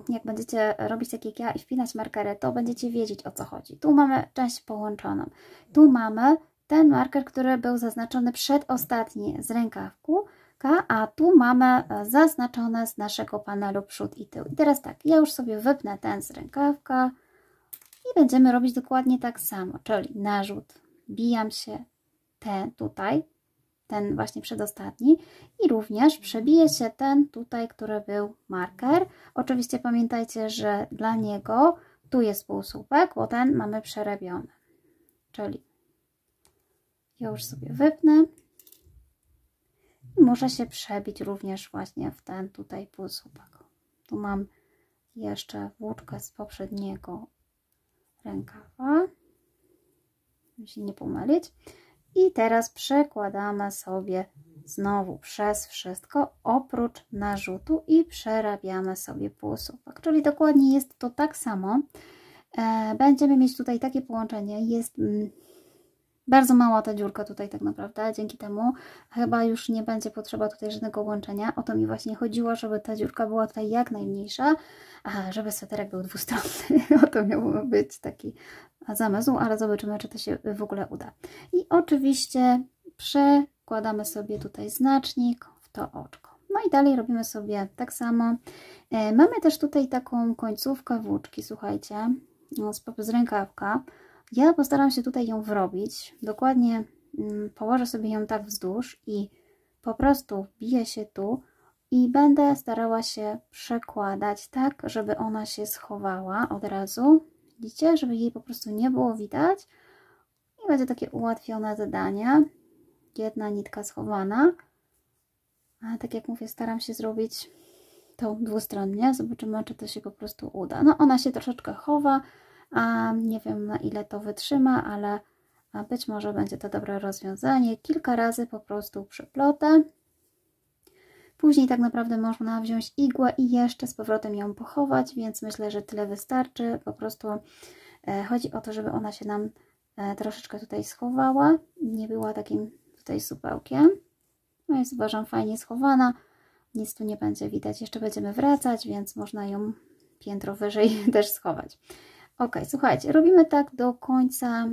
jak będziecie robić tak jak ja i wpinać markery, to będziecie wiedzieć, o co chodzi. Tu mamy część połączoną. Tu mamy ten marker, który był zaznaczony przedostatni z rękawku. a tu mamy zaznaczone z naszego panelu przód i tył. I teraz tak, ja już sobie wypnę ten z rękawka i będziemy robić dokładnie tak samo, czyli narzut, bijam się ten tutaj, ten właśnie przedostatni i również przebije się ten tutaj, który był marker. Oczywiście pamiętajcie, że dla niego tu jest półsłupek, bo ten mamy przerabiony, czyli ja już sobie wypnę i muszę się przebić również właśnie w ten tutaj półsłupek. Tu mam jeszcze włóczkę z poprzedniego rękawa, żeby się nie pomylić. I teraz przekładamy sobie znowu przez wszystko oprócz narzutu i przerabiamy sobie półsłupek. Czyli dokładnie jest to tak samo. Będziemy mieć tutaj takie połączenie. Jest bardzo mała ta dziurka tutaj tak naprawdę. Dzięki temu chyba już nie będzie potrzeba tutaj żadnego łączenia. O to mi właśnie chodziło, żeby ta dziurka była tutaj jak najmniejsza, żeby sweterek był dwustronny. O to miał być taki zamysł, ale zobaczymy, czy to się w ogóle uda. I oczywiście przekładamy sobie tutaj znacznik w to oczko. No i dalej robimy sobie tak samo. Mamy też tutaj taką końcówkę włóczki, słuchajcie, z rękawka. Ja postaram się tutaj ją wrobić. Dokładnie położę sobie ją tak wzdłuż i po prostu wbiję się tu i będę starała się przekładać tak, żeby ona się schowała od razu. Widzicie, żeby jej po prostu nie było widać i będzie takie ułatwione zadanie. Jedna nitka schowana, ale tak jak mówię, staram się zrobić to dwustronnie. Zobaczymy, czy to się po prostu uda. No ona się troszeczkę chowa, a nie wiem, na ile to wytrzyma, ale być może będzie to dobre rozwiązanie. Kilka razy po prostu przyplotę. Później tak naprawdę można wziąć igłę i jeszcze z powrotem ją pochować, więc myślę, że tyle wystarczy. Po prostu chodzi o to, żeby ona się nam troszeczkę tutaj schowała, nie była takim tutaj supełkiem. No jest, uważam, fajnie schowana, nic tu nie będzie widać. Jeszcze będziemy wracać, więc można ją piętro wyżej też schować. Ok, słuchajcie, robimy tak do końca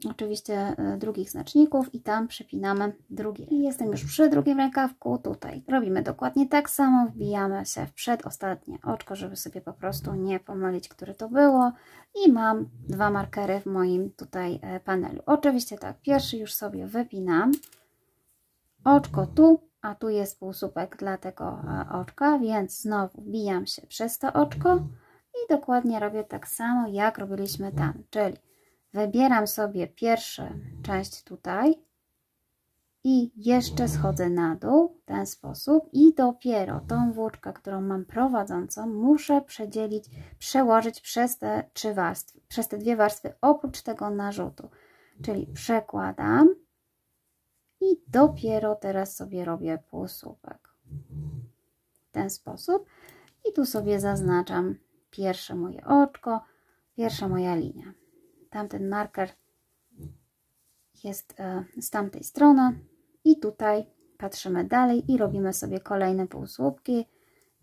oczywiście drugich znaczników i tam przypinamy drugie. I jestem już przy drugim rękawku, tutaj robimy dokładnie tak samo, wbijamy się w przedostatnie oczko, żeby sobie po prostu nie pomylić, które to było i mam dwa markery w moim tutaj panelu. Oczywiście tak, pierwszy już sobie wypinam, oczko tu, a tu jest półsłupek dla tego oczka, więc znowu wbijam się przez to oczko. I dokładnie robię tak samo, jak robiliśmy tam, czyli wybieram sobie pierwszą część tutaj i jeszcze schodzę na dół w ten sposób i dopiero tą włóczkę, którą mam prowadzącą, muszę przełożyć przez te trzy warstwy, przez te dwie warstwy oprócz tego narzutu, czyli przekładam i dopiero teraz sobie robię półsłupek w ten sposób i tu sobie zaznaczam pierwsze moje oczko, pierwsza moja linia. Tamten marker jest z tamtej strony i tutaj patrzymy dalej i robimy sobie kolejne półsłupki,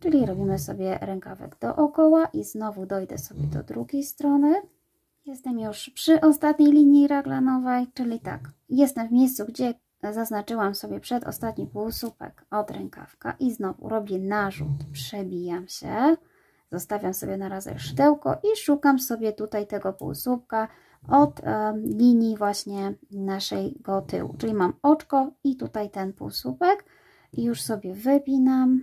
czyli robimy sobie rękawek dookoła i znowu dojdę sobie do drugiej strony. Jestem już przy ostatniej linii raglanowej, czyli tak, jestem w miejscu, gdzie zaznaczyłam sobie przedostatni półsłupek od rękawka i znowu robię narzut, przebijam się. Zostawiam sobie na razie szydełko i szukam sobie tutaj tego półsłupka od linii właśnie naszego tyłu. Czyli mam oczko i tutaj ten półsłupek i już sobie wypinam.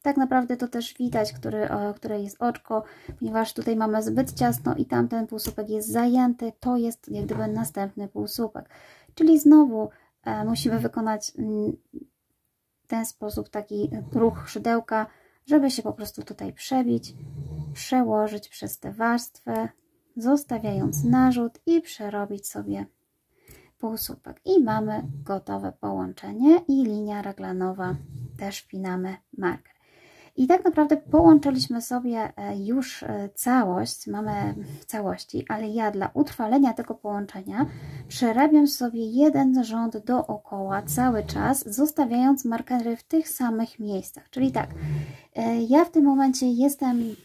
Tak naprawdę to też widać, które jest oczko, ponieważ tutaj mamy zbyt ciasno i tamten półsłupek jest zajęty. To jest jak gdyby następny półsłupek. Czyli znowu musimy wykonać w ten sposób taki ruch szydełka, żeby się po prostu tutaj przebić, przełożyć przez te warstwy, zostawiając narzut i przerobić sobie półsłupek. I mamy gotowe połączenie i linia raglanowa, też wpinamy marker. I tak naprawdę połączyliśmy sobie już całość, mamy w całości, ale ja dla utrwalenia tego połączenia przerabiam sobie jeden rząd dookoła cały czas, zostawiając markery w tych samych miejscach. Czyli tak, ja w tym momencie jestem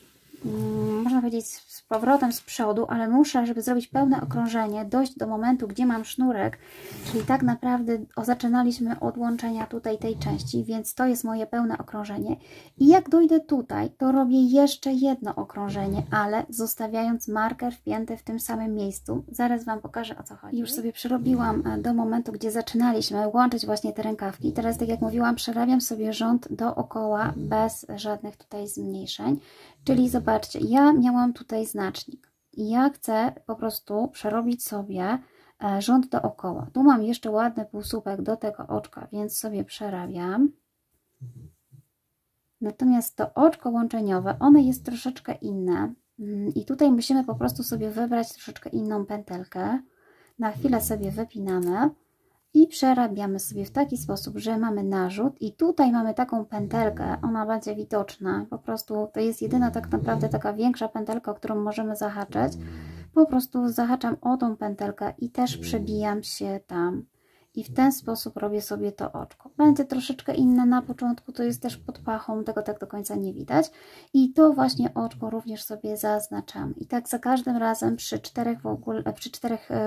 można powiedzieć z powrotem z przodu, ale muszę, żeby zrobić pełne okrążenie, dojść do momentu, gdzie mam sznurek, czyli tak naprawdę zaczynaliśmy od łączenia tutaj tej części, więc to jest moje pełne okrążenie. I jak dojdę tutaj, to robię jeszcze jedno okrążenie, ale zostawiając marker wpięty w tym samym miejscu. Zaraz Wam pokażę, o co chodzi. Już sobie przerobiłam do momentu, gdzie zaczynaliśmy łączyć właśnie te rękawki. Teraz, tak jak mówiłam, przerabiam sobie rząd dookoła bez żadnych tutaj zmniejszeń. Czyli zobaczcie, ja miałam tutaj znacznik i ja chcę po prostu przerobić sobie rząd dookoła. Tu mam jeszcze ładny półsłupek do tego oczka, więc sobie przerabiam. Natomiast to oczko łączeniowe, ono jest troszeczkę inne i tutaj musimy po prostu sobie wybrać troszeczkę inną pętelkę. Na chwilę sobie wypinamy i przerabiamy sobie w taki sposób, że mamy narzut i tutaj mamy taką pętelkę, ona będzie widoczna, po prostu to jest jedyna tak naprawdę taka większa pętelka, o którą możemy zahaczać. Po prostu zahaczam o tą pętelkę i też przebijam się tam i w ten sposób robię sobie to oczko. Będzie troszeczkę inne na początku, to jest też pod pachą, tego tak do końca nie widać i to właśnie oczko również sobie zaznaczamy i tak za każdym razem przy czterech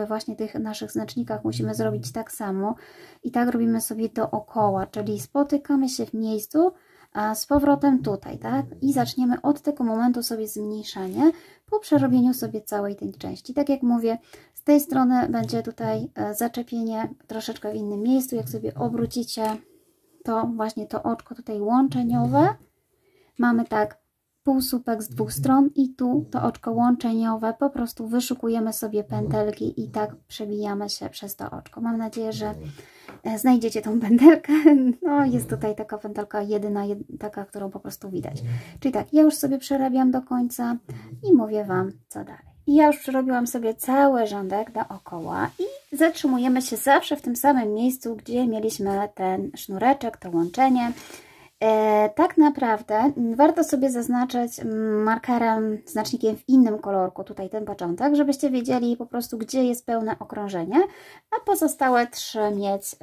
właśnie tych naszych znacznikach musimy zrobić tak samo i tak robimy sobie dookoła, czyli spotykamy się w miejscu, a z powrotem tutaj, tak? I zaczniemy od tego momentu sobie zmniejszanie po przerobieniu sobie całej tej części. Tak jak mówię, z tej strony będzie tutaj zaczepienie troszeczkę w innym miejscu. Jak sobie obrócicie, to właśnie to oczko tutaj łączeniowe. Mamy tak półsłupek z dwóch stron i tu to oczko łączeniowe. Po prostu wyszukujemy sobie pętelki i tak przebijamy się przez to oczko. Mam nadzieję, że znajdziecie tą pętelkę. No jest tutaj taka pętelka jedyna, taka, którą po prostu widać. Czyli tak, ja już sobie przerabiam do końca i mówię Wam, co dalej. I ja już przerobiłam sobie cały rządek dookoła i zatrzymujemy się zawsze w tym samym miejscu, gdzie mieliśmy ten sznureczek, to łączenie. Tak naprawdę warto sobie zaznaczyć markerem, znacznikiem w innym kolorku tutaj ten początek, żebyście wiedzieli po prostu, gdzie jest pełne okrążenie, a pozostałe 3 mieć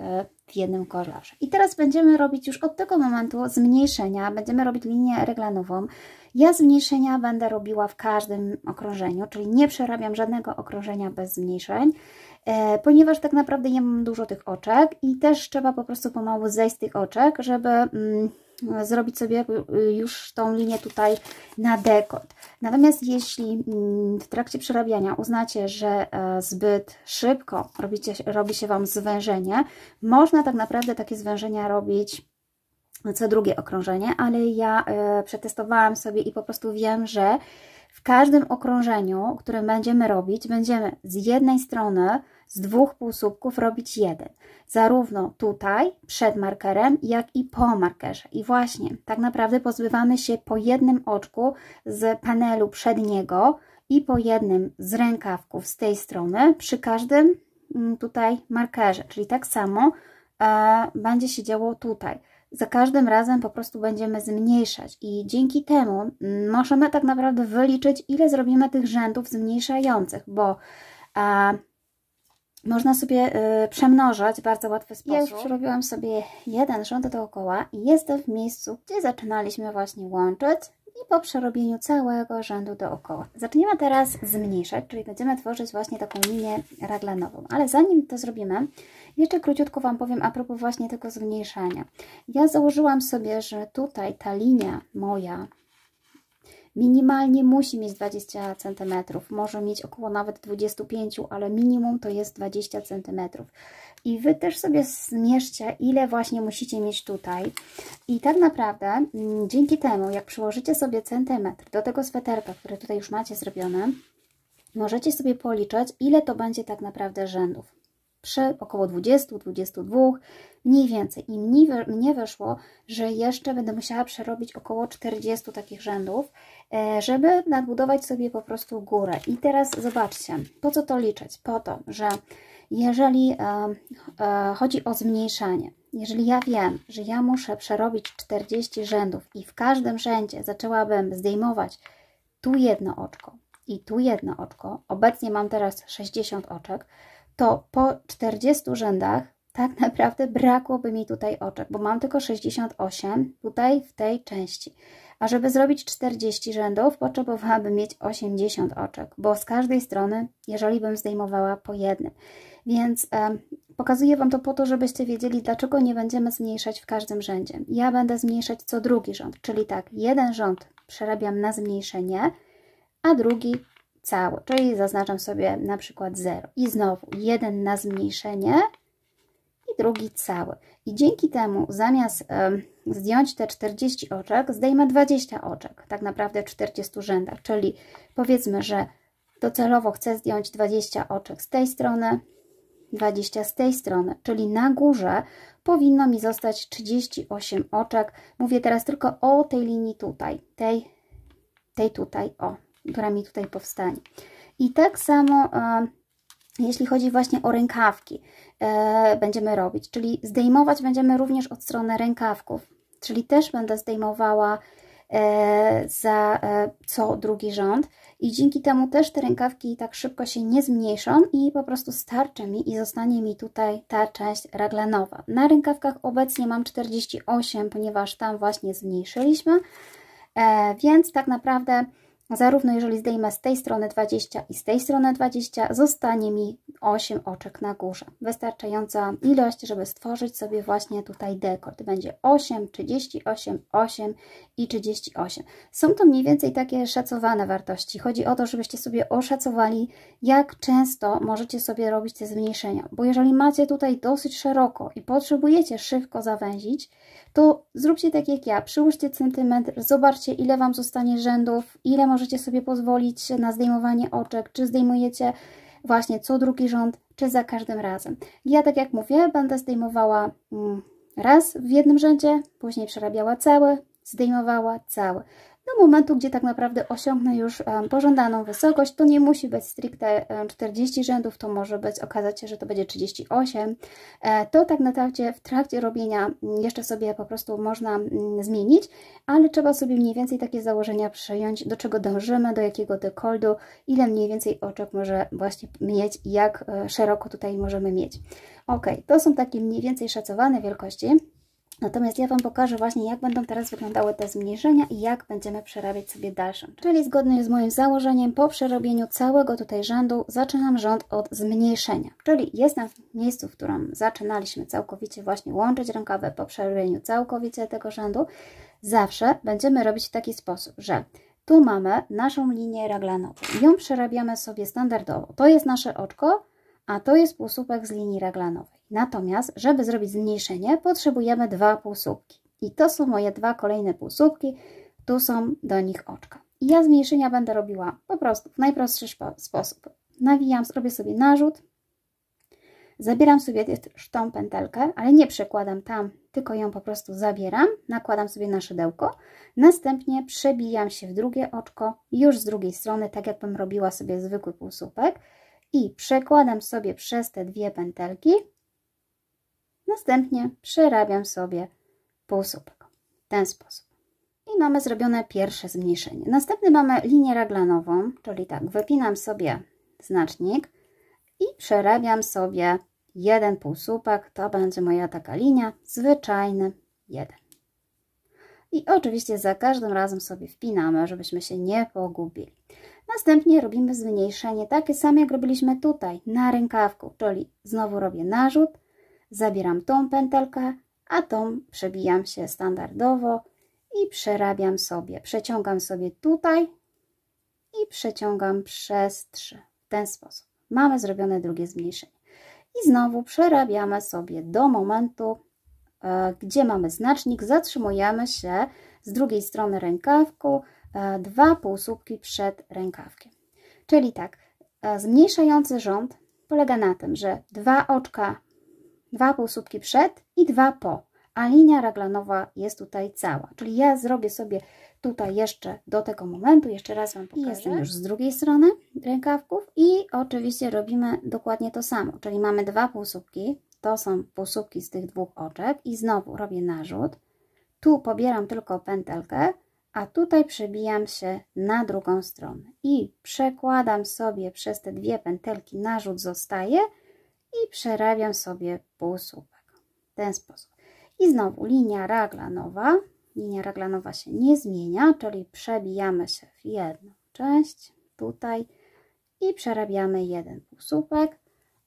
w jednym kolorze. I teraz będziemy robić już od tego momentu zmniejszenia, będziemy robić linię reglanową. Ja zmniejszenia będę robiła w każdym okrążeniu, czyli nie przerabiam żadnego okrążenia bez zmniejszeń, ponieważ tak naprawdę nie mam dużo tych oczek i też trzeba po prostu pomału zejść z tych oczek, żeby zrobić sobie już tą linię tutaj na dekolt. Natomiast jeśli w trakcie przerabiania uznacie, że zbyt szybko robi się Wam zwężenie, można tak naprawdę takie zwężenia robić co drugie okrążenie, ale ja przetestowałam sobie i po prostu wiem, że w każdym okrążeniu, które będziemy robić, będziemy z jednej strony z 2 półsłupków robić jeden. Zarówno tutaj przed markerem, jak i po markerze. I właśnie tak naprawdę pozbywamy się po jednym oczku z panelu przedniego i po jednym z rękawków z tej strony przy każdym tutaj markerze. Czyli tak samo będzie się działo tutaj. Za każdym razem po prostu będziemy zmniejszać i dzięki temu możemy tak naprawdę wyliczyć, ile zrobimy tych rzędów zmniejszających, bo można sobie przemnożać w bardzo łatwy sposób. Ja już przerobiłam sobie jeden rząd dookoła i jestem w miejscu, gdzie zaczynaliśmy właśnie łączyć i po przerobieniu całego rzędu dookoła. Zaczniemy teraz zmniejszać, czyli będziemy tworzyć właśnie taką linię raglanową, ale zanim to zrobimy, jeszcze króciutko Wam powiem a propos właśnie tego zmniejszania. Ja założyłam sobie, że tutaj ta linia moja minimalnie musi mieć 20 cm, może mieć około nawet 25, ale minimum to jest 20 cm. I Wy też sobie zmierzcie, ile właśnie musicie mieć tutaj. I tak naprawdę dzięki temu, jak przyłożycie sobie centymetr do tego sweterka, który tutaj już macie zrobione, możecie sobie policzyć, ile to będzie tak naprawdę rzędów. Przy około 20, 22, mniej więcej. I mnie wyszło, że jeszcze będę musiała przerobić około 40 takich rzędów, żeby nadbudować sobie po prostu górę. I teraz zobaczcie, po co to liczyć? Po to, że jeżeli chodzi o zmniejszanie, jeżeli ja wiem, że ja muszę przerobić 40 rzędów i w każdym rzędzie zaczęłabym zdejmować tu jedno oczko i tu jedno oczko, obecnie mam teraz 60 oczek, to po 40 rzędach tak naprawdę brakłoby mi tutaj oczek, bo mam tylko 68 tutaj w tej części. A żeby zrobić 40 rzędów, potrzebowałabym mieć 80 oczek, bo z każdej strony, jeżeli bym zdejmowała po jednym. Więc pokazuję Wam to po to, żebyście wiedzieli, dlaczego nie będziemy zmniejszać w każdym rzędzie. Ja będę zmniejszać co drugi rząd, czyli tak, jeden rząd przerabiam na zmniejszenie, a drugi cały, czyli zaznaczam sobie na przykład 0. I znowu jeden na zmniejszenie i drugi cały. I dzięki temu zamiast zdjąć te 40 oczek, zdejmę 20 oczek, tak naprawdę w 40 rzędach, czyli powiedzmy, że docelowo chcę zdjąć 20 oczek z tej strony, 20 z tej strony, czyli na górze powinno mi zostać 38 oczek. Mówię teraz tylko o tej linii tutaj, tej tutaj, o, która mi tutaj powstanie. I tak samo jeśli chodzi właśnie o rękawki, będziemy robić, czyli zdejmować będziemy również od strony rękawków, czyli też będę zdejmowała za co drugi rząd i dzięki temu też te rękawki tak szybko się nie zmniejszą i po prostu starczy mi i zostanie mi tutaj ta część raglanowa. Na rękawkach obecnie mam 48, ponieważ tam właśnie zmniejszyliśmy, więc tak naprawdę zarówno jeżeli zdejmę z tej strony 20 i z tej strony 20, zostanie mi 8 oczek na górze. Wystarczająca ilość, żeby stworzyć sobie właśnie tutaj dekolt. Będzie 8, 38, 8 i 38. Są to mniej więcej takie szacowane wartości. Chodzi o to, żebyście sobie oszacowali, jak często możecie sobie robić te zmniejszenia. Bo jeżeli macie tutaj dosyć szeroko i potrzebujecie szybko zawęzić, to zróbcie tak jak ja, przyłóżcie centymetr, zobaczcie ile Wam zostanie rzędów, ile możecie sobie pozwolić na zdejmowanie oczek, czy zdejmujecie właśnie co drugi rząd, czy za każdym razem. Ja tak jak mówię, będę zdejmowała raz w jednym rzędzie, później przerabiała cały, zdejmowała cały. Do momentu, gdzie tak naprawdę osiągnę już pożądaną wysokość, to nie musi być stricte 40 rzędów, to może być, okazać się, że to będzie 38. To tak naprawdę w trakcie robienia jeszcze sobie po prostu można zmienić, ale trzeba sobie mniej więcej takie założenia przyjąć, do czego dążymy, do jakiego dekoldu, ile mniej więcej oczek może właśnie mieć i jak szeroko tutaj możemy mieć. Ok, to są takie mniej więcej szacowane wielkości. Natomiast ja Wam pokażę właśnie, jak będą teraz wyglądały te zmniejszenia i jak będziemy przerabiać sobie dalszą. Czyli zgodnie z moim założeniem, po przerobieniu całego tutaj rzędu zaczynam rząd od zmniejszenia. Czyli jestem w miejscu, w którym zaczynaliśmy całkowicie właśnie łączyć rękawy po przerobieniu całkowicie tego rzędu. Zawsze będziemy robić w taki sposób, że tu mamy naszą linię raglanową. Ją przerabiamy sobie standardowo. To jest nasze oczko, a to jest półsłupek z linii raglanowej. Natomiast, żeby zrobić zmniejszenie, potrzebujemy 2 półsłupki. I to są moje 2 kolejne półsłupki, tu są do nich oczka. I ja zmniejszenia będę robiła po prostu w najprostszy sposób. Nawijam, robię sobie narzut, zabieram sobie tą pętelkę, ale nie przekładam tam, tylko ją po prostu zabieram, nakładam sobie na szydełko, następnie przebijam się w drugie oczko, już z drugiej strony, tak jakbym robiła sobie zwykły półsłupek i przekładam sobie przez te 2 pętelki, następnie przerabiam sobie półsłupek w ten sposób. I mamy zrobione pierwsze zmniejszenie. Następnie mamy linię raglanową, czyli tak, wypinam sobie znacznik i przerabiam sobie 1 półsłupek. To będzie moja taka linia, zwyczajny 1. I oczywiście za każdym razem sobie wpinamy, żebyśmy się nie pogubili. Następnie robimy zmniejszenie takie same, jak robiliśmy tutaj na rękawku, czyli znowu robię narzut, zabieram tą pętelkę, a tą przebijam się standardowo i przerabiam sobie, przeciągam sobie tutaj i przeciągam przez 3. W ten sposób. Mamy zrobione drugie zmniejszenie. I znowu przerabiamy sobie do momentu, gdzie mamy znacznik, zatrzymujemy się z drugiej strony rękawku, 2 półsłupki przed rękawkiem. Czyli tak, zmniejszający rząd polega na tym, że 2 oczka, 2 półsłupki przed i 2 po, a linia raglanowa jest tutaj cała. Czyli ja zrobię sobie tutaj jeszcze do tego momentu, jeszcze raz Wam pokażę. Jestem już z drugiej strony rękawków i oczywiście robimy dokładnie to samo, czyli mamy 2 półsłupki, to są półsłupki z tych 2 oczek i znowu robię narzut, tu pobieram tylko pętelkę, a tutaj przebijam się na drugą stronę i przekładam sobie przez te 2 pętelki, narzut zostaje i przerabiam sobie półsłupek w ten sposób. I znowu linia raglanowa, linia raglanowa się nie zmienia, czyli przebijamy się w jedną część tutaj i przerabiamy jeden półsłupek.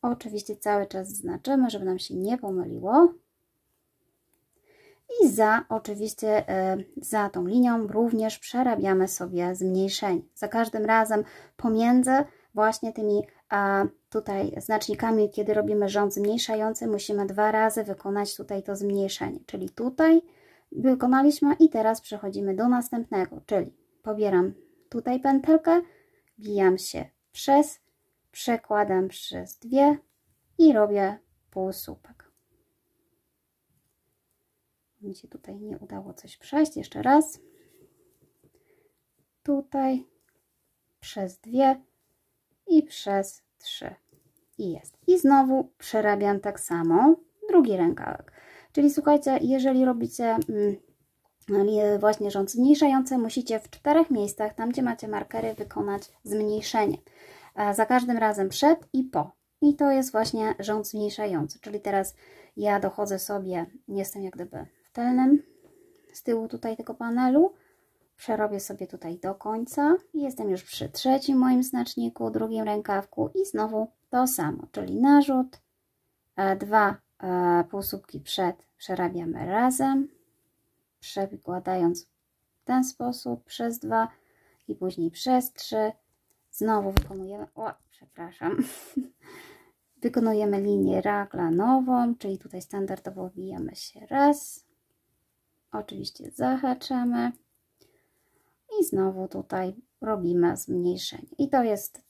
Oczywiście cały czas znaczymy, żeby nam się nie pomyliło. I oczywiście za tą linią również przerabiamy sobie zmniejszenie. Za każdym razem pomiędzy właśnie tymi tutaj znacznikami, kiedy robimy rząd zmniejszający, musimy 2 razy wykonać tutaj to zmniejszenie. Czyli tutaj wykonaliśmy i teraz przechodzimy do następnego, czyli pobieram tutaj pętelkę, wbijam się przekładam przez 2 i robię półsłupek. Mi się tutaj nie udało coś przejść. Jeszcze raz. Tutaj przez 2 i przez 3. I jest. I znowu przerabiam tak samo drugi rękawek. Czyli słuchajcie, jeżeli robicie właśnie rząd zmniejszający, musicie w 4 miejscach, tam gdzie macie markery, wykonać zmniejszenie. Za każdym razem przed i po. I to jest właśnie rząd zmniejszający. Czyli teraz ja dochodzę sobie, jestem jak gdyby w tylnym, z tyłu tutaj tego panelu, przerobię sobie tutaj do końca i jestem już przy trzecim moim znaczniku, drugim rękawku i znowu to samo, czyli narzut, 2 półsłupki przed przerabiamy razem, przekładając w ten sposób przez 2 i później przez 3, znowu wykonujemy, wykonujemy linię raglanową, czyli tutaj standardowo wbijamy się raz, oczywiście zahaczamy i znowu tutaj robimy zmniejszenie. I to jest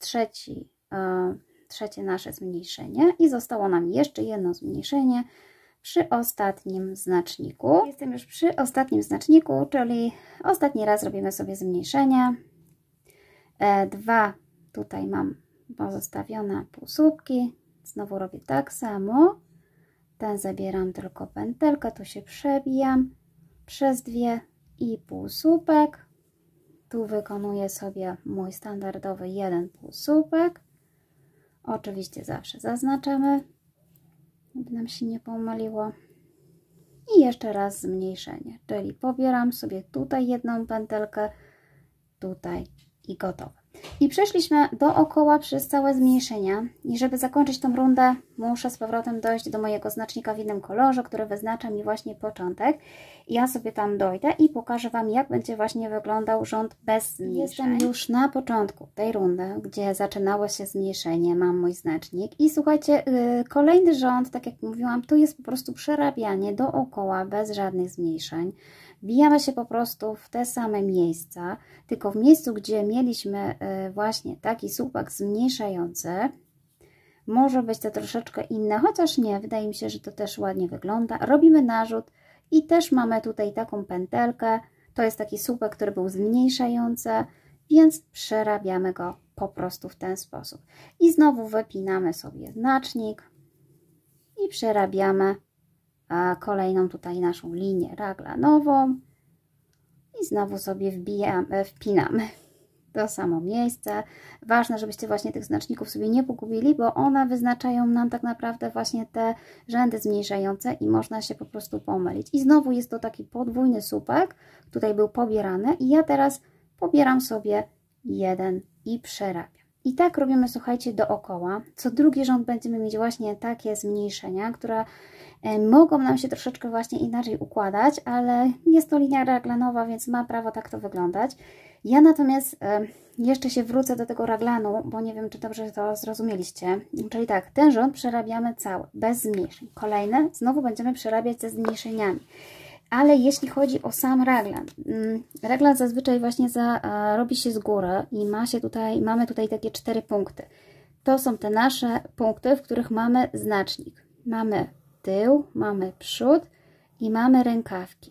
trzecie nasze zmniejszenie i zostało nam jeszcze jedno zmniejszenie przy ostatnim znaczniku. Jestem już przy ostatnim znaczniku, czyli ostatni raz robimy sobie zmniejszenie. 2 tutaj mam pozostawione półsłupki, znowu robię tak samo. Ten zabieram tylko pętelkę, tu się przebijam przez 2 i półsłupek. Tu wykonuję sobie mój standardowy jeden półsłupek. Oczywiście zawsze zaznaczamy, żeby nam się nie pomyliło. I jeszcze raz zmniejszenie, czyli pobieram sobie tutaj jedną pętelkę, tutaj i gotowe. I przeszliśmy dookoła przez całe zmniejszenia i żeby zakończyć tą rundę, muszę z powrotem dojść do mojego znacznika w innym kolorze, który wyznacza mi właśnie początek. Ja sobie tam dojdę i pokażę Wam, jak będzie właśnie wyglądał rząd bez zmniejszeń. Jestem już na początku tej rundy, gdzie zaczynało się zmniejszenie, mam mój znacznik i słuchajcie, kolejny rząd, tak jak mówiłam, to jest po prostu przerabianie dookoła bez żadnych zmniejszeń. Wbijamy się po prostu w te same miejsca, tylko w miejscu, gdzie mieliśmy właśnie taki słupek zmniejszający, może być to troszeczkę inne, chociaż nie, wydaje mi się, że to też ładnie wygląda. Robimy narzut i też mamy tutaj taką pętelkę, to jest taki słupek, który był zmniejszający, więc przerabiamy go po prostu w ten sposób. I znowu wypinamy sobie znacznik i przerabiamy kolejną tutaj naszą linię raglanową i znowu sobie wpinamy to samo miejsce. Ważne, żebyście właśnie tych znaczników sobie nie pogubili, bo one wyznaczają nam tak naprawdę właśnie te rzędy zmniejszające i można się po prostu pomylić. I znowu jest to taki podwójny słupek, tutaj był pobierany i ja teraz pobieram sobie jeden i przerabiam. I tak robimy, słuchajcie, dookoła. Co drugi rząd będziemy mieć właśnie takie zmniejszenia, które mogą nam się troszeczkę właśnie inaczej układać, ale jest to linia raglanowa, więc ma prawo tak to wyglądać. Ja natomiast jeszcze się wrócę do tego raglanu, bo nie wiem, czy dobrze to zrozumieliście. Czyli tak, ten rząd przerabiamy cały, bez zmniejszeń. Kolejne znowu będziemy przerabiać ze zmniejszeniami. Ale jeśli chodzi o sam raglan, raglan zazwyczaj właśnie robi się z góry i mamy tutaj takie 4 punkty. To są te nasze punkty, w których mamy znacznik. Mamy tył, mamy przód i mamy rękawki.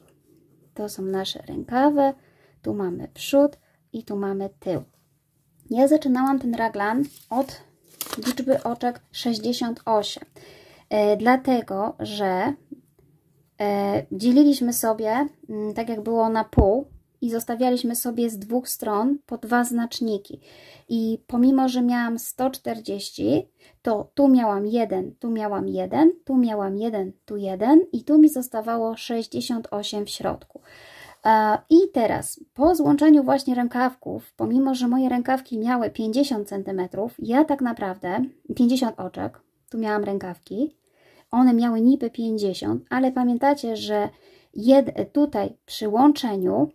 To są nasze rękawy, tu mamy przód i tu mamy tył. Ja zaczynałam ten raglan od liczby oczek 68, dlatego że dzieliliśmy sobie, tak jak było na pół i zostawialiśmy sobie z 2 stron po 2 znaczniki. I pomimo, że miałam 140, to tu miałam 1, tu miałam 1, tu miałam 1, tu 1 i tu mi zostawało 68 w środku. I teraz po złączeniu właśnie rękawków, pomimo że moje rękawki miały 50 cm, ja tak naprawdę 50 oczek, tu miałam rękawki, one miały niby 50, ale pamiętacie, że tutaj przy łączeniu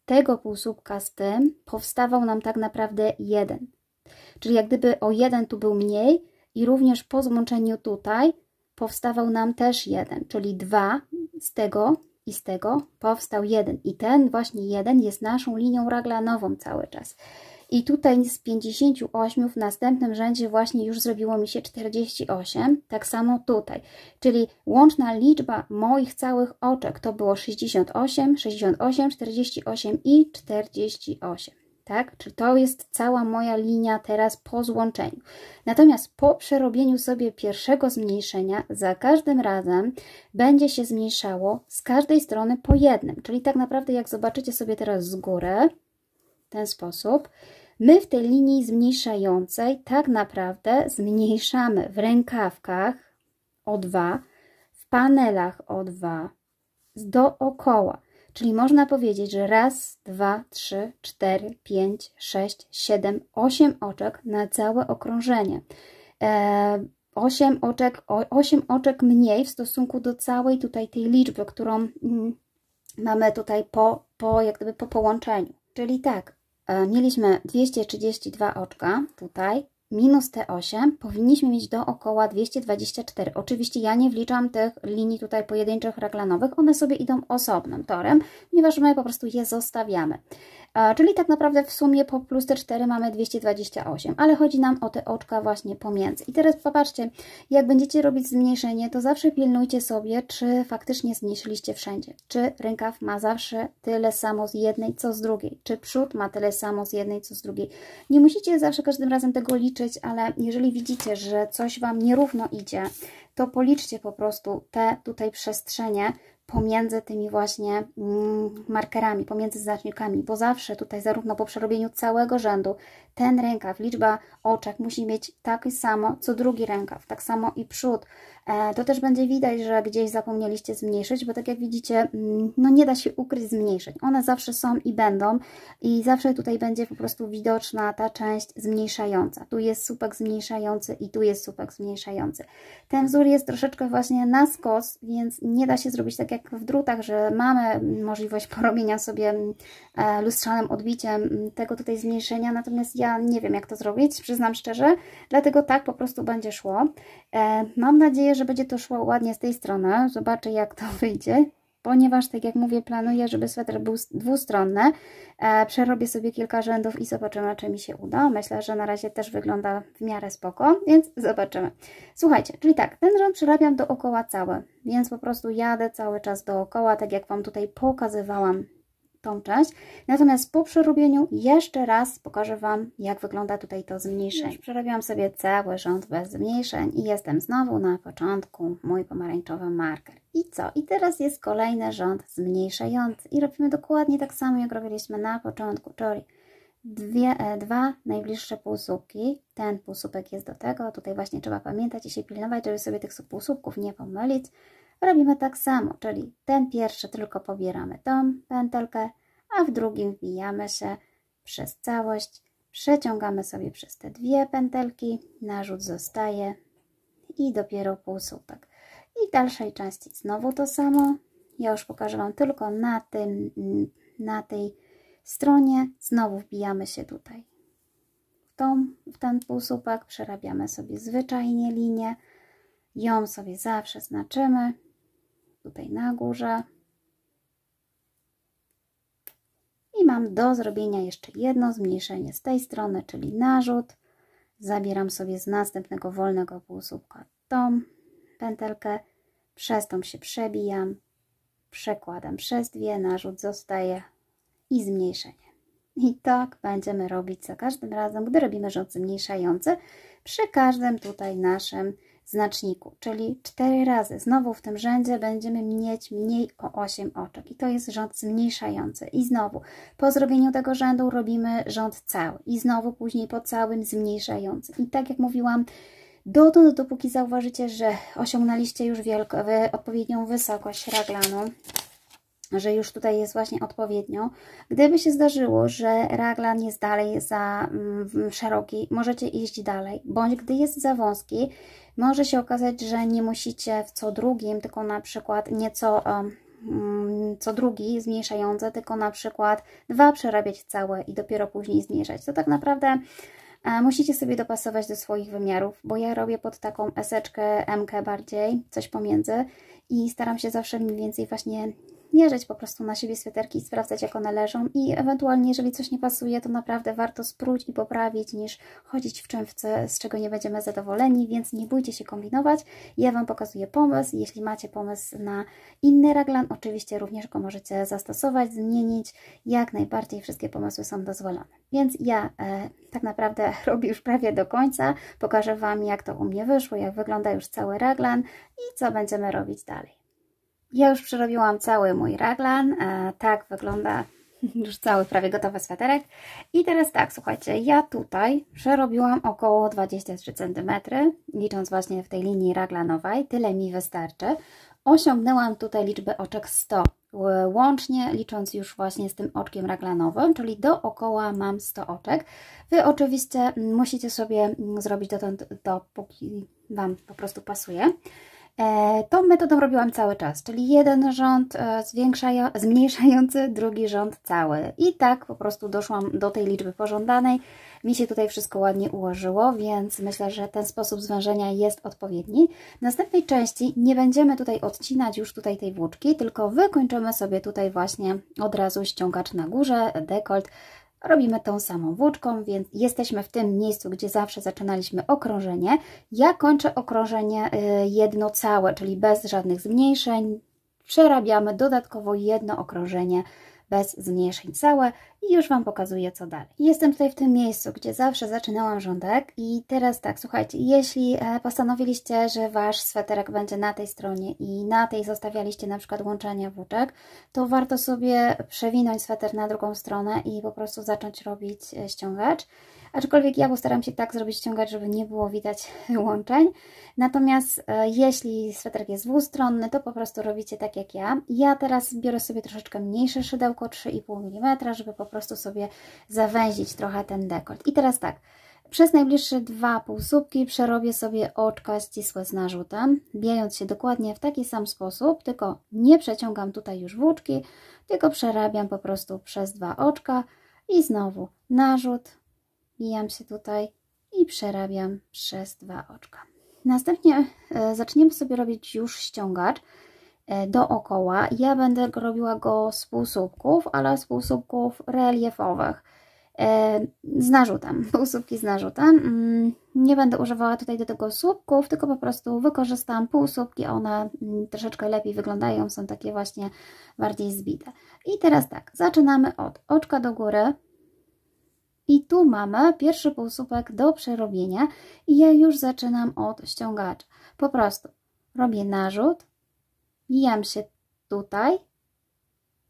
tego półsłupka z tym powstawał nam tak naprawdę 1. Czyli jak gdyby o 1 tu był mniej i również po złączeniu tutaj powstawał nam też 1, czyli 2 z tego i z tego powstał 1. I ten właśnie 1 jest naszą linią raglanową cały czas. I tutaj z 58 w następnym rzędzie właśnie już zrobiło mi się 48, tak samo tutaj. Czyli łączna liczba moich całych oczek to było 68, 68, 48 i 48. Tak? Czyli to jest cała moja linia teraz po złączeniu. Natomiast po przerobieniu sobie pierwszego zmniejszenia, za każdym razem będzie się zmniejszało z każdej strony po jednym. Czyli tak naprawdę jak zobaczycie sobie teraz z góry, w ten sposób, my w tej linii zmniejszającej tak naprawdę zmniejszamy w rękawkach o 2, w panelach o 2, dookoła. Czyli można powiedzieć, że raz, 2, 3, 4, 5, 6, 7, 8 oczek na całe okrążenie. 8 oczek mniej w stosunku do całej tutaj tej liczby, którą mamy tutaj jak gdyby po połączeniu. Czyli tak, mieliśmy 232 oczka tutaj, minus te 8, powinniśmy mieć dookoła 224. Oczywiście ja nie wliczam tych linii tutaj pojedynczych raglanowych, one sobie idą osobnym torem, ponieważ my po prostu je zostawiamy. Czyli tak naprawdę w sumie po plus te 4 mamy 228, ale chodzi nam o te oczka właśnie pomiędzy. I teraz popatrzcie, jak będziecie robić zmniejszenie, to zawsze pilnujcie sobie, czy faktycznie zmniejszyliście wszędzie. Czy rękaw ma zawsze tyle samo z jednej, co z drugiej. Czy przód ma tyle samo z jednej, co z drugiej. Nie musicie zawsze każdym razem tego liczyć, ale jeżeli widzicie, że coś Wam nierówno idzie, to policzcie po prostu te tutaj przestrzenie pomiędzy tymi właśnie markerami, pomiędzy znacznikami, bo zawsze tutaj zarówno po przerobieniu całego rzędu ten rękaw, liczba oczek musi mieć takie samo, co drugi rękaw, tak samo i przód. To też będzie widać, że gdzieś zapomnieliście zmniejszyć, bo tak jak widzicie, no nie da się ukryć zmniejszeń. One zawsze są i będą i zawsze tutaj będzie po prostu widoczna ta część zmniejszająca. Tu jest słupek zmniejszający i tu jest słupek zmniejszający. Ten wzór jest troszeczkę właśnie na skos, więc nie da się zrobić tak jak w drutach, że mamy możliwość porobienia sobie lustrzanym odbiciem tego tutaj zmniejszenia, natomiast ja nie wiem jak to zrobić, przyznam szczerze, dlatego tak po prostu będzie szło. Mam nadzieję, że będzie to szło ładnie z tej strony, zobaczę jak to wyjdzie, ponieważ tak jak mówię planuję, żeby sweter był dwustronny, przerobię sobie kilka rzędów i zobaczymy czy mi się uda, myślę, że na razie też wygląda w miarę spoko, więc zobaczymy. Słuchajcie, czyli tak, ten rząd przerabiam dookoła cały, więc po prostu jadę cały czas dookoła, tak jak Wam tutaj pokazywałam tą część. Natomiast po przerobieniu jeszcze raz pokażę Wam, jak wygląda tutaj to zmniejszenie. Już przerabiałam sobie cały rząd bez zmniejszeń i jestem znowu na początku, mój pomarańczowy marker. I co? I teraz jest kolejny rząd zmniejszający i robimy dokładnie tak samo, jak robiliśmy na początku, czyli dwa najbliższe półsłupki. Ten półsłupek jest do tego, tutaj właśnie trzeba pamiętać i się pilnować, żeby sobie tych półsłupków nie pomylić. Robimy tak samo, czyli ten pierwszy tylko pobieramy tą pętelkę, a w drugim wbijamy się przez całość, przeciągamy sobie przez te dwie pętelki, narzut zostaje i dopiero półsłupek. I w dalszej części znowu to samo. Ja już pokażę Wam tylko na tej stronie. Znowu wbijamy się tutaj w ten półsłupek, przerabiamy sobie zwyczajnie linię, ją sobie zawsze znaczymy. Tutaj na górze. I mam do zrobienia jeszcze jedno zmniejszenie z tej strony, czyli narzut. Zabieram sobie z następnego wolnego półsłupka tą pętelkę, przez tą się przebijam, przekładam przez dwie, narzut zostaje i zmniejszenie. I tak będziemy robić za każdym razem, gdy robimy rząd zmniejszający, przy każdym tutaj naszym znaczniku, czyli 4 razy. Znowu w tym rzędzie będziemy mieć mniej o 8 oczek i to jest rząd zmniejszający. I znowu po zrobieniu tego rzędu robimy rząd cały i znowu później po całym zmniejszający. I tak jak mówiłam, dotąd, dopóki zauważycie, że osiągnęliście już odpowiednią wysokość raglanu, że już tutaj jest właśnie odpowiednio. Gdyby się zdarzyło, że raglan jest dalej za szeroki, możecie iść dalej, bądź gdy jest za wąski, może się okazać, że nie musicie w co drugim, tylko na przykład nieco co drugi zmniejszające, tylko na przykład 2 przerabiać całe i dopiero później zmniejszać. To tak naprawdę musicie sobie dopasować do swoich wymiarów, bo ja robię pod taką eseczkę, M-kę bardziej, coś pomiędzy i staram się zawsze mniej więcej właśnie mierzyć po prostu na siebie sweterki i sprawdzać, jak one leżą i ewentualnie, jeżeli coś nie pasuje, to naprawdę warto spróć i poprawić, niż chodzić w czymfce, z czego nie będziemy zadowoleni, więc nie bójcie się kombinować. Ja Wam pokazuję pomysł. Jeśli macie pomysł na inny raglan, oczywiście również go możecie zastosować, zmienić. Jak najbardziej wszystkie pomysły są dozwolone. Więc ja tak naprawdę robię już prawie do końca. Pokażę Wam, jak to u mnie wyszło, jak wygląda już cały raglan i co będziemy robić dalej. Ja już przerobiłam cały mój raglan, tak wygląda już cały prawie gotowy sweterek. I teraz tak, słuchajcie, ja tutaj przerobiłam około 23 cm, licząc właśnie w tej linii raglanowej, tyle mi wystarczy. Osiągnęłam tutaj liczbę oczek 100, łącznie licząc już właśnie z tym oczkiem raglanowym, czyli dookoła mam 100 oczek. Wy oczywiście musicie sobie zrobić dotąd, dopóki Wam po pasuje. Tą metodą robiłam cały czas, czyli jeden rząd zmniejszający, drugi rząd cały. I tak po prostu doszłam do tej liczby pożądanej. Mi się tutaj wszystko ładnie ułożyło, więc myślę, że ten sposób zwężenia jest odpowiedni. W następnej części nie będziemy tutaj odcinać już tutaj tej włóczki, tylko wykończymy sobie tutaj właśnie od razu ściągacz na górze, dekolt. Robimy tą samą włóczką, więc jesteśmy w tym miejscu, gdzie zawsze zaczynaliśmy okrążenie. Ja kończę okrążenie jedno całe, czyli bez żadnych zmniejszeń. Przerabiamy dodatkowo jedno okrążenie bez zmniejszeń całe i już Wam pokazuję, co dalej. Jestem tutaj w tym miejscu, gdzie zawsze zaczynałam rządek i teraz tak, słuchajcie, jeśli postanowiliście, że Wasz sweterek będzie na tej stronie i na tej zostawialiście na przykład łączenia włóczek, to warto sobie przewinąć sweter na drugą stronę i po prostu zacząć robić ściągacz. Aczkolwiek ja postaram się tak zrobić ściągacz, żeby nie było widać łączeń. Natomiast jeśli sweterek jest dwustronny, to po prostu robicie tak jak ja. Ja teraz biorę sobie troszeczkę mniejsze szydełko, 3,5 mm, żeby po prostu sobie zawęzić trochę ten dekolt. I teraz tak, przez najbliższe 2 półsłupki przerobię sobie oczka ścisłe z narzutem, bijając się dokładnie w taki sam sposób, tylko nie przeciągam tutaj już włóczki, tylko przerabiam po prostu przez 2 oczka i znowu narzut, bijam się tutaj i przerabiam przez 2 oczka. Następnie zaczniemy sobie robić już ściągacz dookoła. Ja będę robiła go z półsłupków, ale z półsłupków reliefowych. Z narzutem, półsłupki z narzutem. Nie będę używała tutaj do tego słupków, tylko po prostu wykorzystam półsłupki, one troszeczkę lepiej wyglądają, są takie właśnie bardziej zbite. I teraz tak, zaczynamy od oczka do góry i tu mamy pierwszy półsłupek do przerobienia i ja już zaczynam od ściągacza. Po prostu robię narzut, bijam się tutaj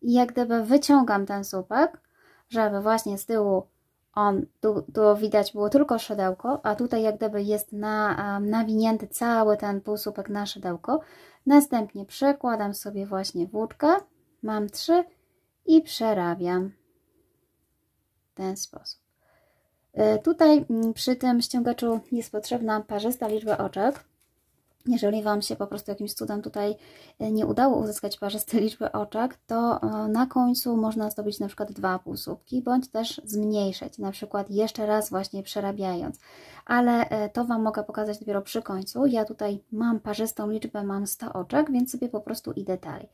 i jak gdyby wyciągam ten słupek, żeby właśnie z tyłu tu widać było tylko szydełko, a tutaj jak gdyby jest nawinięty cały ten półsłupek na szydełko. Następnie przekładam sobie właśnie włóczkę, mam 3 i przerabiam w ten sposób. Tutaj przy tym ściągaczu jest potrzebna parzysta liczba oczek. Jeżeli Wam się po prostu jakimś cudem tutaj nie udało uzyskać parzystej liczby oczek, to na końcu można zdobyć na przykład 2 półsłupki, bądź też zmniejszyć, na przykład jeszcze raz właśnie przerabiając. Ale to Wam mogę pokazać dopiero przy końcu. Ja tutaj mam parzystą liczbę, mam 100 oczek, więc sobie po prostu idę dalej.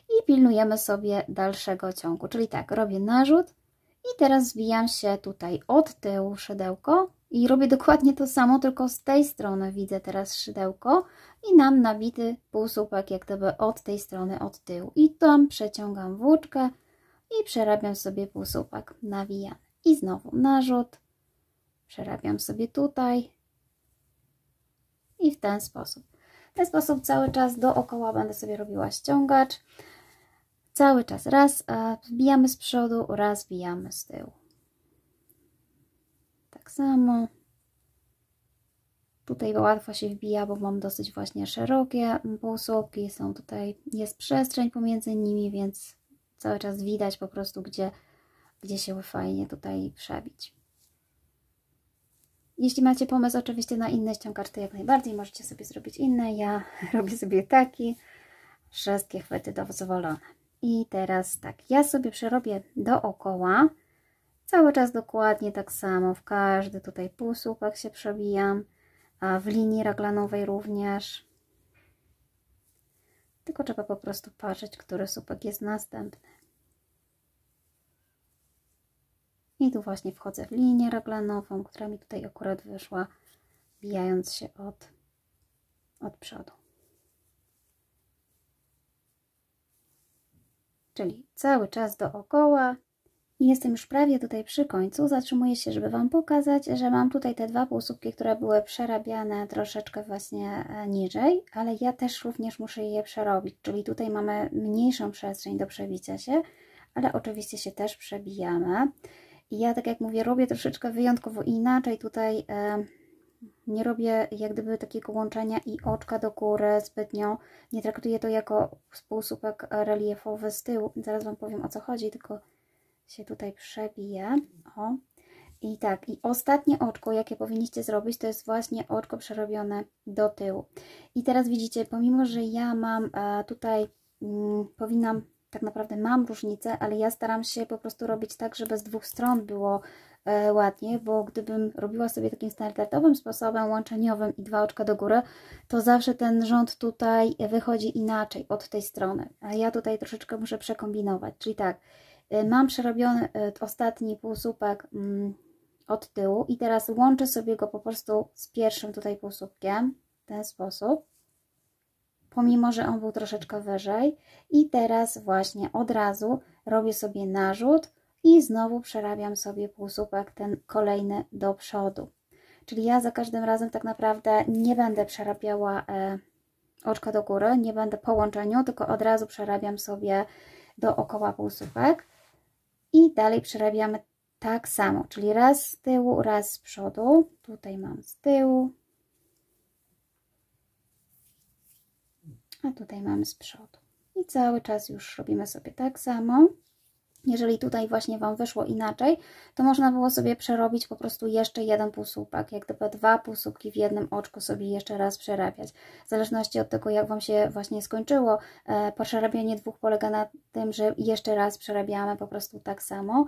I pilnujemy sobie dalszego ciągu, czyli tak, robię narzut i teraz zwijam się tutaj od tyłu szydełko. I robię dokładnie to samo, tylko z tej strony widzę teraz szydełko i nam nabity półsłupek jak gdyby od tej strony, od tyłu. I tam przeciągam włóczkę i przerabiam sobie półsłupek nawijany. I znowu narzut, przerabiam sobie tutaj i w ten sposób. W ten sposób cały czas dookoła będę sobie robiła ściągacz. Cały czas raz wbijamy z przodu, raz wbijamy z tyłu. Tak samo. Tutaj łatwo się wbija, bo mam dosyć właśnie szerokie półsłupki. Jest przestrzeń pomiędzy nimi, więc cały czas widać po prostu, gdzie się fajnie tutaj przebić. Jeśli macie pomysł oczywiście na inny ściągacz, to jak najbardziej możecie sobie zrobić inny. Ja robię sobie taki, wszystkie chwyty dozwolone. I teraz tak, ja sobie przerobię dookoła, cały czas dokładnie tak samo, w każdy tutaj półsłupek się przebijam, a w linii raglanowej również. Tylko trzeba po prostu patrzeć, który słupek jest następny. I tu właśnie wchodzę w linię raglanową, która mi tutaj akurat wyszła, bijając się od przodu. Czyli cały czas dookoła. I jestem już prawie tutaj przy końcu. Zatrzymuję się, żeby Wam pokazać, że mam tutaj te dwa półsłupki, które były przerabiane troszeczkę właśnie niżej, ale ja też również muszę je przerobić, czyli tutaj mamy mniejszą przestrzeń do przebicia się, ale oczywiście się też przebijamy. I ja, tak jak mówię, robię troszeczkę wyjątkowo inaczej. Tutaj nie robię jak gdyby takiego łączenia i oczka do góry zbytnio. Nie traktuję to jako półsłupek reliefowy z tyłu. Zaraz Wam powiem, o co chodzi, tylko się tutaj przebije. O. I tak, i ostatnie oczko, jakie powinniście zrobić, to jest właśnie oczko przerobione do tyłu. I teraz widzicie, pomimo że ja mam tutaj, powinnam, tak naprawdę mam różnicę, ale ja staram się po prostu robić tak, żeby z dwóch stron było ładnie, bo gdybym robiła sobie takim standardowym sposobem łączeniowym i dwa oczka do góry, to zawsze ten rząd tutaj wychodzi inaczej od tej strony. A ja tutaj troszeczkę muszę przekombinować, czyli tak, mam przerobiony ostatni półsłupek od tyłu i teraz łączę sobie go po prostu z pierwszym tutaj półsłupkiem w ten sposób, pomimo że on był troszeczkę wyżej, i teraz właśnie od razu robię sobie narzut i znowu przerabiam sobie półsłupek ten kolejny do przodu. Czyli ja za każdym razem tak naprawdę nie będę przerabiała oczka do góry, nie będę po łączeniu, tylko od razu przerabiam sobie dookoła półsłupek i dalej przerabiamy tak samo, czyli raz z tyłu, raz z przodu. Tutaj mam z tyłu, a tutaj mamy z przodu. I cały czas już robimy sobie tak samo. Jeżeli tutaj właśnie Wam wyszło inaczej, to można było sobie przerobić po prostu jeszcze jeden półsłupek, jak gdyby dwa półsłupki w jednym oczku sobie jeszcze raz przerabiać. W zależności od tego, jak Wam się właśnie skończyło, przerabianie dwóch polega na tym, że jeszcze raz przerabiamy po prostu tak samo.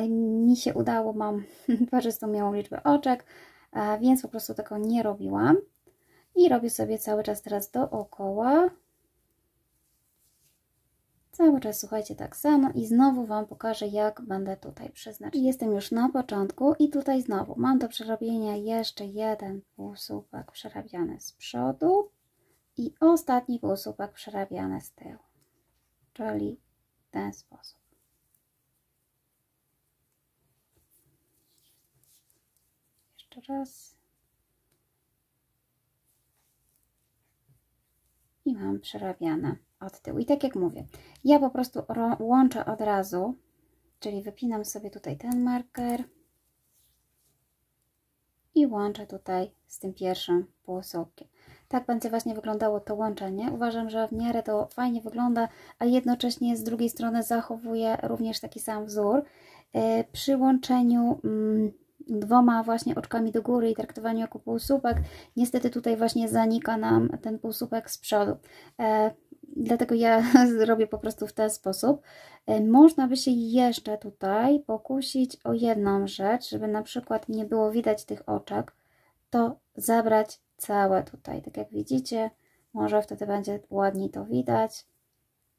Mi się udało, mam parzystą miałą liczbę oczek, więc po prostu tego nie robiłam. I robię sobie cały czas teraz dookoła. Cały czas słuchajcie tak samo i znowu Wam pokażę, jak będę tutaj przeznaczać. Jestem już na początku i tutaj znowu mam do przerobienia jeszcze jeden półsłupek przerabiany z przodu i ostatni półsłupek przerabiany z tyłu, czyli w ten sposób. Jeszcze raz. I mam przerabiane od tyłu. I tak jak mówię, ja po prostu łączę od razu, czyli wypinam sobie tutaj ten marker i łączę tutaj z tym pierwszym półsłupkiem. Tak będzie właśnie wyglądało to łączenie. Uważam, że w miarę to fajnie wygląda, a jednocześnie z drugiej strony zachowuje również taki sam wzór. Przy łączeniu dwoma właśnie oczkami do góry i traktowaniu jako półsłupek, niestety tutaj właśnie zanika nam ten półsłupek z przodu. Dlatego ja zrobię po prostu w ten sposób. Można by się jeszcze tutaj pokusić o jedną rzecz, żeby na przykład nie było widać tych oczek, to zabrać całe tutaj, tak jak widzicie, może wtedy będzie ładniej to widać.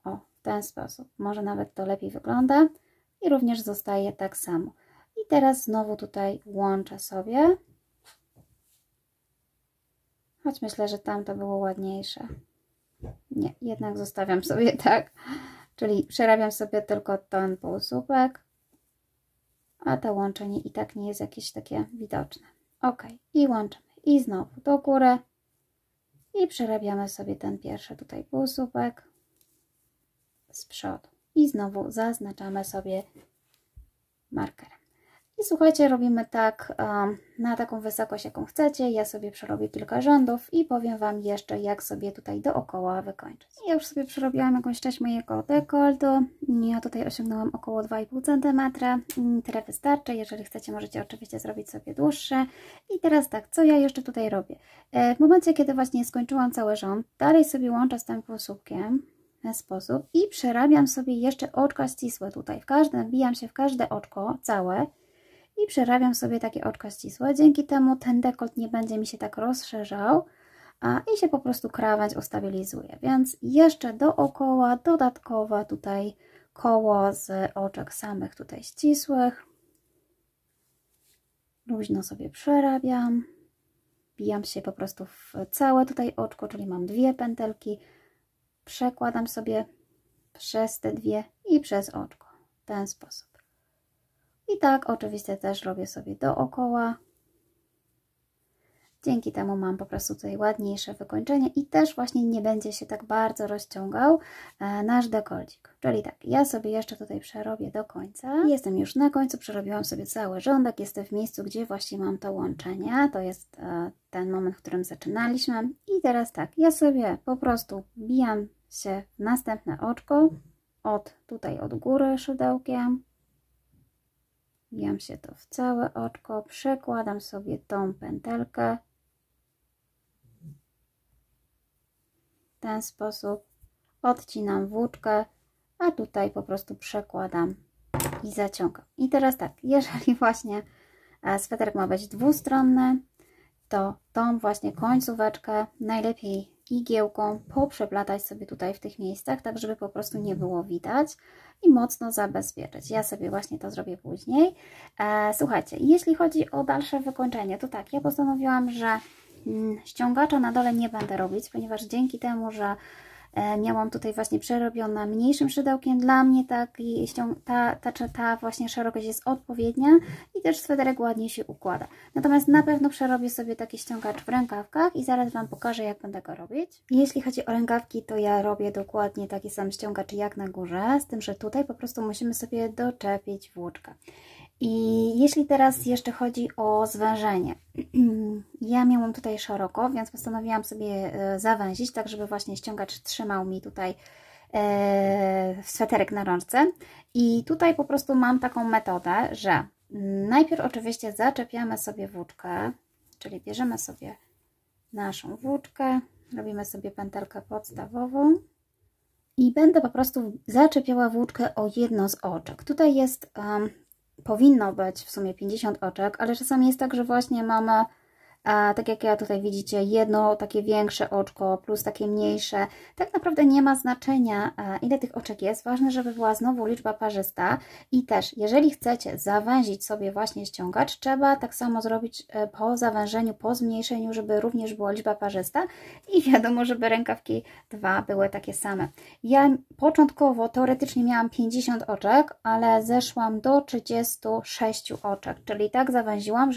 O, w ten sposób. Może nawet to lepiej wygląda i również zostaje tak samo. I teraz znowu tutaj łączę sobie, choć myślę, że tam to było ładniejsze. Nie, jednak zostawiam sobie tak, czyli przerabiam sobie tylko ten półsłupek, a to łączenie i tak nie jest jakieś takie widoczne. Ok, i łączymy i znowu do góry i przerabiamy sobie ten pierwszy tutaj półsłupek z przodu i znowu zaznaczamy sobie markerem. I słuchajcie, robimy tak na taką wysokość, jaką chcecie. Ja sobie przerobię kilka rzędów i powiem Wam jeszcze, jak sobie tutaj dookoła wykończyć. Ja już sobie przerobiłam jakąś część mojego dekoltu. Ja tutaj osiągnęłam około 2,5 cm. Tyle wystarczy. Jeżeli chcecie, możecie oczywiście zrobić sobie dłuższe. I teraz tak, co ja jeszcze tutaj robię? W momencie, kiedy właśnie skończyłam cały rząd, dalej sobie łączę z tym półsłupkiem w ten sposób i przerabiam sobie jeszcze oczka ścisłe tutaj. Wbijam się w każde oczko całe. I przerabiam sobie takie oczka ścisłe. Dzięki temu ten dekolt nie będzie mi się tak rozszerzał i się po prostu krawędź ustabilizuje. Więc jeszcze dookoła dodatkowe tutaj koło z oczek samych tutaj ścisłych. Luźno sobie przerabiam. Wbijam się po prostu w całe tutaj oczko, czyli mam dwie pętelki. Przekładam sobie przez te dwie i przez oczko. W ten sposób. I tak oczywiście też robię sobie dookoła. Dzięki temu mam po prostu tutaj ładniejsze wykończenie i też właśnie nie będzie się tak bardzo rozciągał nasz dekolcik. Czyli tak, ja sobie jeszcze tutaj przerobię do końca. Jestem już na końcu, przerobiłam sobie cały rządek. Jestem w miejscu, gdzie właśnie mam to łączenie. To jest ten moment, w którym zaczynaliśmy. I teraz tak, ja sobie po prostu wbijam się w następne oczko. Tutaj od góry szydełkiem. Wbijam się to w całe oczko, przekładam sobie tą pętelkę w ten sposób, odcinam włóczkę, a tutaj po prostu przekładam i zaciągam. I teraz tak, jeżeli właśnie sweterek ma być dwustronny, to tą właśnie końcóweczkę najlepiej igiełką poprzeplatać sobie tutaj w tych miejscach, tak żeby po prostu nie było widać i mocno zabezpieczyć. Ja sobie właśnie to zrobię później. Słuchajcie, jeśli chodzi o dalsze wykończenie, to tak, ja postanowiłam, że ściągacza na dole nie będę robić, ponieważ dzięki temu, że miałam tutaj właśnie przerobione mniejszym szydełkiem, dla mnie ta właśnie szerokość jest odpowiednia i też sweterek ładnie się układa. Natomiast na pewno przerobię sobie taki ściągacz w rękawkach i zaraz Wam pokażę, jak będę go robić. Jeśli chodzi o rękawki, to ja robię dokładnie taki sam ściągacz jak na górze, z tym, że tutaj po prostu musimy sobie doczepić włóczkę. I jeśli teraz jeszcze chodzi o zwężenie, ja miałam tutaj szeroko, więc postanowiłam sobie zawęzić, tak żeby właśnie ściągacz trzymał mi tutaj sweterek na rączce. I tutaj po prostu mam taką metodę, że najpierw oczywiście zaczepiamy sobie włóczkę, czyli bierzemy sobie naszą włóczkę, robimy sobie pętelkę podstawową i będę po prostu zaczepiała włóczkę o jedno z oczek. Tutaj jest... powinno być w sumie 50 oczek, ale czasami jest tak, że właśnie mamy, tak jak ja tutaj widzicie, jedno takie większe oczko plus takie mniejsze. Tak naprawdę nie ma znaczenia, ile tych oczek jest. Ważne, żeby była znowu liczba parzysta i też, jeżeli chcecie zawęzić sobie właśnie ściągacz, trzeba tak samo zrobić po zawężeniu, po zmniejszeniu, żeby również była liczba parzysta i wiadomo, żeby rękawki dwa były takie same. Ja początkowo teoretycznie miałam 50 oczek, ale zeszłam do 36 oczek, czyli tak zawęziłam,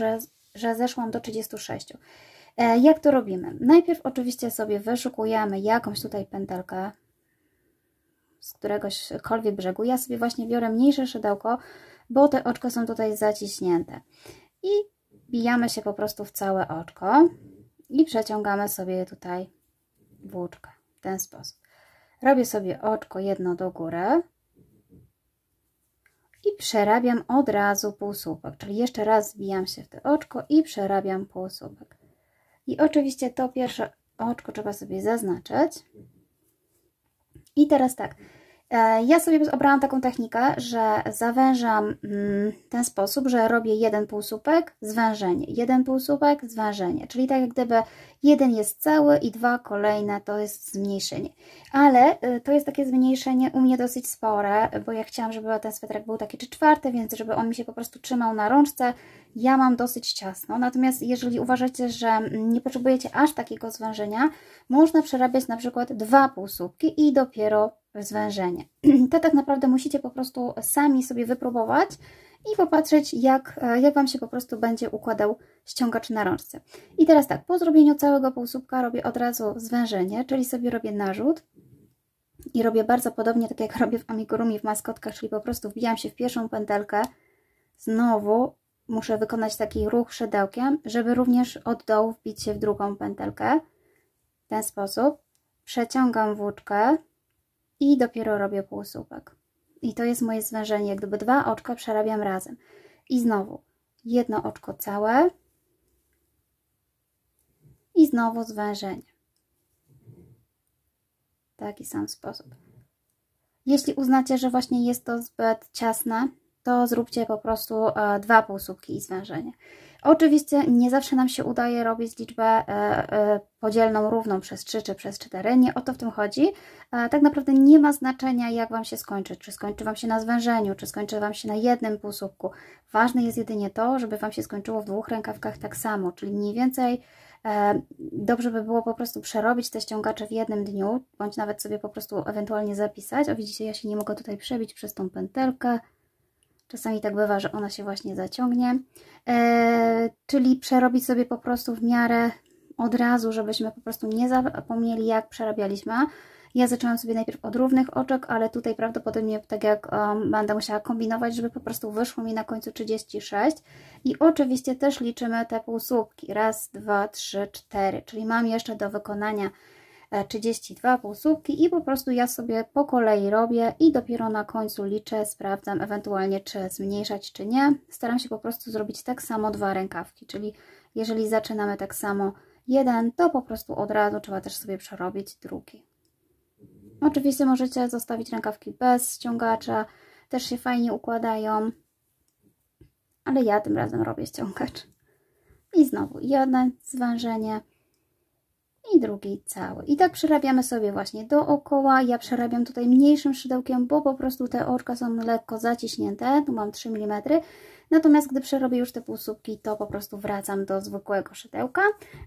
że zeszłam do 36. Jak to robimy? Najpierw oczywiście sobie wyszukujemy jakąś tutaj pętelkę z któregośkolwiek brzegu. Ja sobie właśnie biorę mniejsze szydełko, bo te oczko są tutaj zaciśnięte. I wbijamy się po prostu w całe oczko i przeciągamy sobie tutaj włóczkę w ten sposób. Robię sobie oczko jedno do góry i przerabiam od razu półsłupek, czyli jeszcze raz wbijam się w to oczko i przerabiam półsłupek. I oczywiście to pierwsze oczko trzeba sobie zaznaczyć. I teraz tak, ja sobie obrałam taką technikę, że zawężam w ten sposób, że robię jeden półsłupek, zwężenie, jeden półsłupek, zwężenie, czyli tak jak gdyby jeden jest cały i dwa kolejne to jest zmniejszenie. Ale to jest takie zmniejszenie u mnie dosyć spore, bo ja chciałam, żeby ten sweterek był taki 3/4, więc żeby on mi się po prostu trzymał na rączce, ja mam dosyć ciasno. Natomiast jeżeli uważacie, że nie potrzebujecie aż takiego zwężenia, można przerabiać na przykład 2 półsłupki i dopiero zwężenie. To tak naprawdę musicie po prostu sami sobie wypróbować i popatrzeć, jak Wam się po prostu będzie układał ściągacz na rączce. I teraz tak, po zrobieniu całego półsłupka robię od razu zwężenie, czyli sobie robię narzut i robię bardzo podobnie, tak jak robię w amigurumi w maskotkach, czyli po prostu wbijam się w pierwszą pętelkę, znowu muszę wykonać taki ruch szydełkiem, żeby również od dołu wbić się w drugą pętelkę. W ten sposób przeciągam włóczkę i dopiero robię półsłupek. I to jest moje zwężenie, jak gdyby 2 oczka przerabiam razem. I znowu jedno oczko całe i znowu zwężenie. W taki sam sposób. Jeśli uznacie, że właśnie jest to zbyt ciasne, to zróbcie po prostu 2 półsłupki i zwężenie. Oczywiście nie zawsze nam się udaje robić liczbę podzielną równą przez 3 czy przez 4. Nie o to w tym chodzi. Tak naprawdę nie ma znaczenia, jak Wam się skończy. Czy skończy Wam się na zwężeniu, czy skończy Wam się na jednym półsłupku. Ważne jest jedynie to, żeby Wam się skończyło w 2 rękawkach tak samo. Czyli mniej więcej dobrze by było po prostu przerobić te ściągacze w jednym dniu, bądź nawet sobie po prostu ewentualnie zapisać. O, widzicie, ja się nie mogę tutaj przebić przez tą pętelkę. Czasami tak bywa, że ona się właśnie zaciągnie. Czyli przerobić sobie po prostu w miarę od razu, żebyśmy po prostu nie zapomnieli, jak przerabialiśmy. Ja zaczęłam sobie najpierw od równych oczek, ale tutaj prawdopodobnie tak jak będę musiała kombinować, żeby po prostu wyszło mi na końcu 36. I oczywiście też liczymy te półsłupki. 1, 2, 3, 4. Czyli mam jeszcze do wykonania 32 półsłupki i po prostu ja sobie po kolei robię i dopiero na końcu liczę, sprawdzam ewentualnie, czy zmniejszać, czy nie. Staram się po prostu zrobić tak samo 2 rękawki, czyli jeżeli zaczynamy tak samo jeden, to po prostu od razu trzeba też sobie przerobić drugi. Oczywiście możecie zostawić rękawki bez ściągacza, też się fajnie układają, ale ja tym razem robię ściągacz. I znowu jedno zwężenie i drugi cały. I tak przerabiamy sobie właśnie dookoła. Ja przerabiam tutaj mniejszym szydełkiem, bo po prostu te oczka są lekko zaciśnięte. Tu mam 3 mm. Natomiast gdy przerobię już te półsłupki, to po prostu wracam do zwykłego szydełka.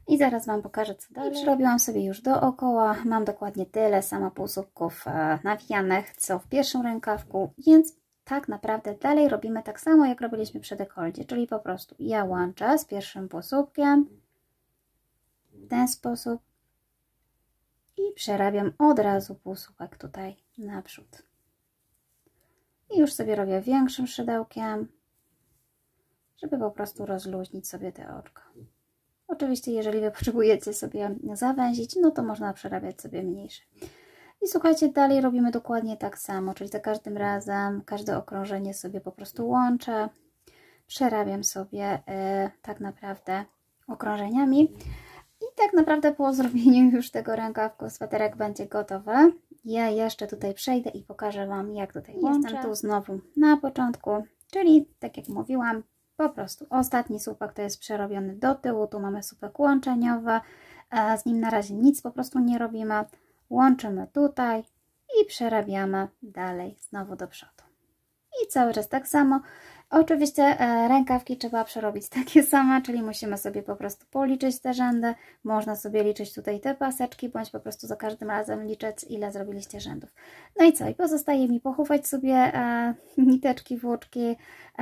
I zaraz Wam pokażę, co dalej. Przerobiłam sobie już dookoła. Mam dokładnie tyle samo półsłupków nawijanych, co w pierwszym rękawku, więc tak naprawdę dalej robimy tak samo, jak robiliśmy przy dekolcie. Czyli po prostu ja łączę z pierwszym półsłupkiem w ten sposób. I przerabiam od razu półsłupek tutaj naprzód. I już sobie robię większym szydełkiem, żeby po prostu rozluźnić sobie te oczka. Oczywiście, jeżeli Wy potrzebujecie sobie zawęzić, no to można przerabiać sobie mniejsze. I słuchajcie, dalej robimy dokładnie tak samo, czyli za każdym razem, każde okrążenie sobie po prostu łączę. Przerabiam sobie tak naprawdę okrążeniami. I tak naprawdę po zrobieniu już tego rękawku sweterek będzie gotowy. Ja jeszcze tutaj przejdę i pokażę Wam, jak tutaj łączę. Jestem tu znowu na początku, czyli tak jak mówiłam, po prostu ostatni słupek to jest przerobiony do tyłu. Tu mamy słupek łączeniowy, z nim na razie nic po prostu nie robimy. Łączymy tutaj i przerabiamy dalej znowu do przodu. I cały czas tak samo. Oczywiście rękawki trzeba przerobić takie same, czyli musimy sobie po prostu policzyć te rzędy. Można sobie liczyć tutaj te paseczki, bądź po prostu za każdym razem liczyć, ile zrobiliście rzędów. No i co? I pozostaje mi pochować sobie niteczki, włóczki.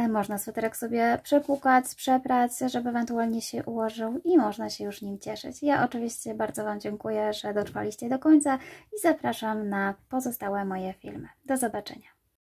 Można sweterek sobie przepłukać, przeprać, żeby ewentualnie się ułożył i można się już nim cieszyć. Ja oczywiście bardzo Wam dziękuję, że dotrwaliście do końca i zapraszam na pozostałe moje filmy. Do zobaczenia.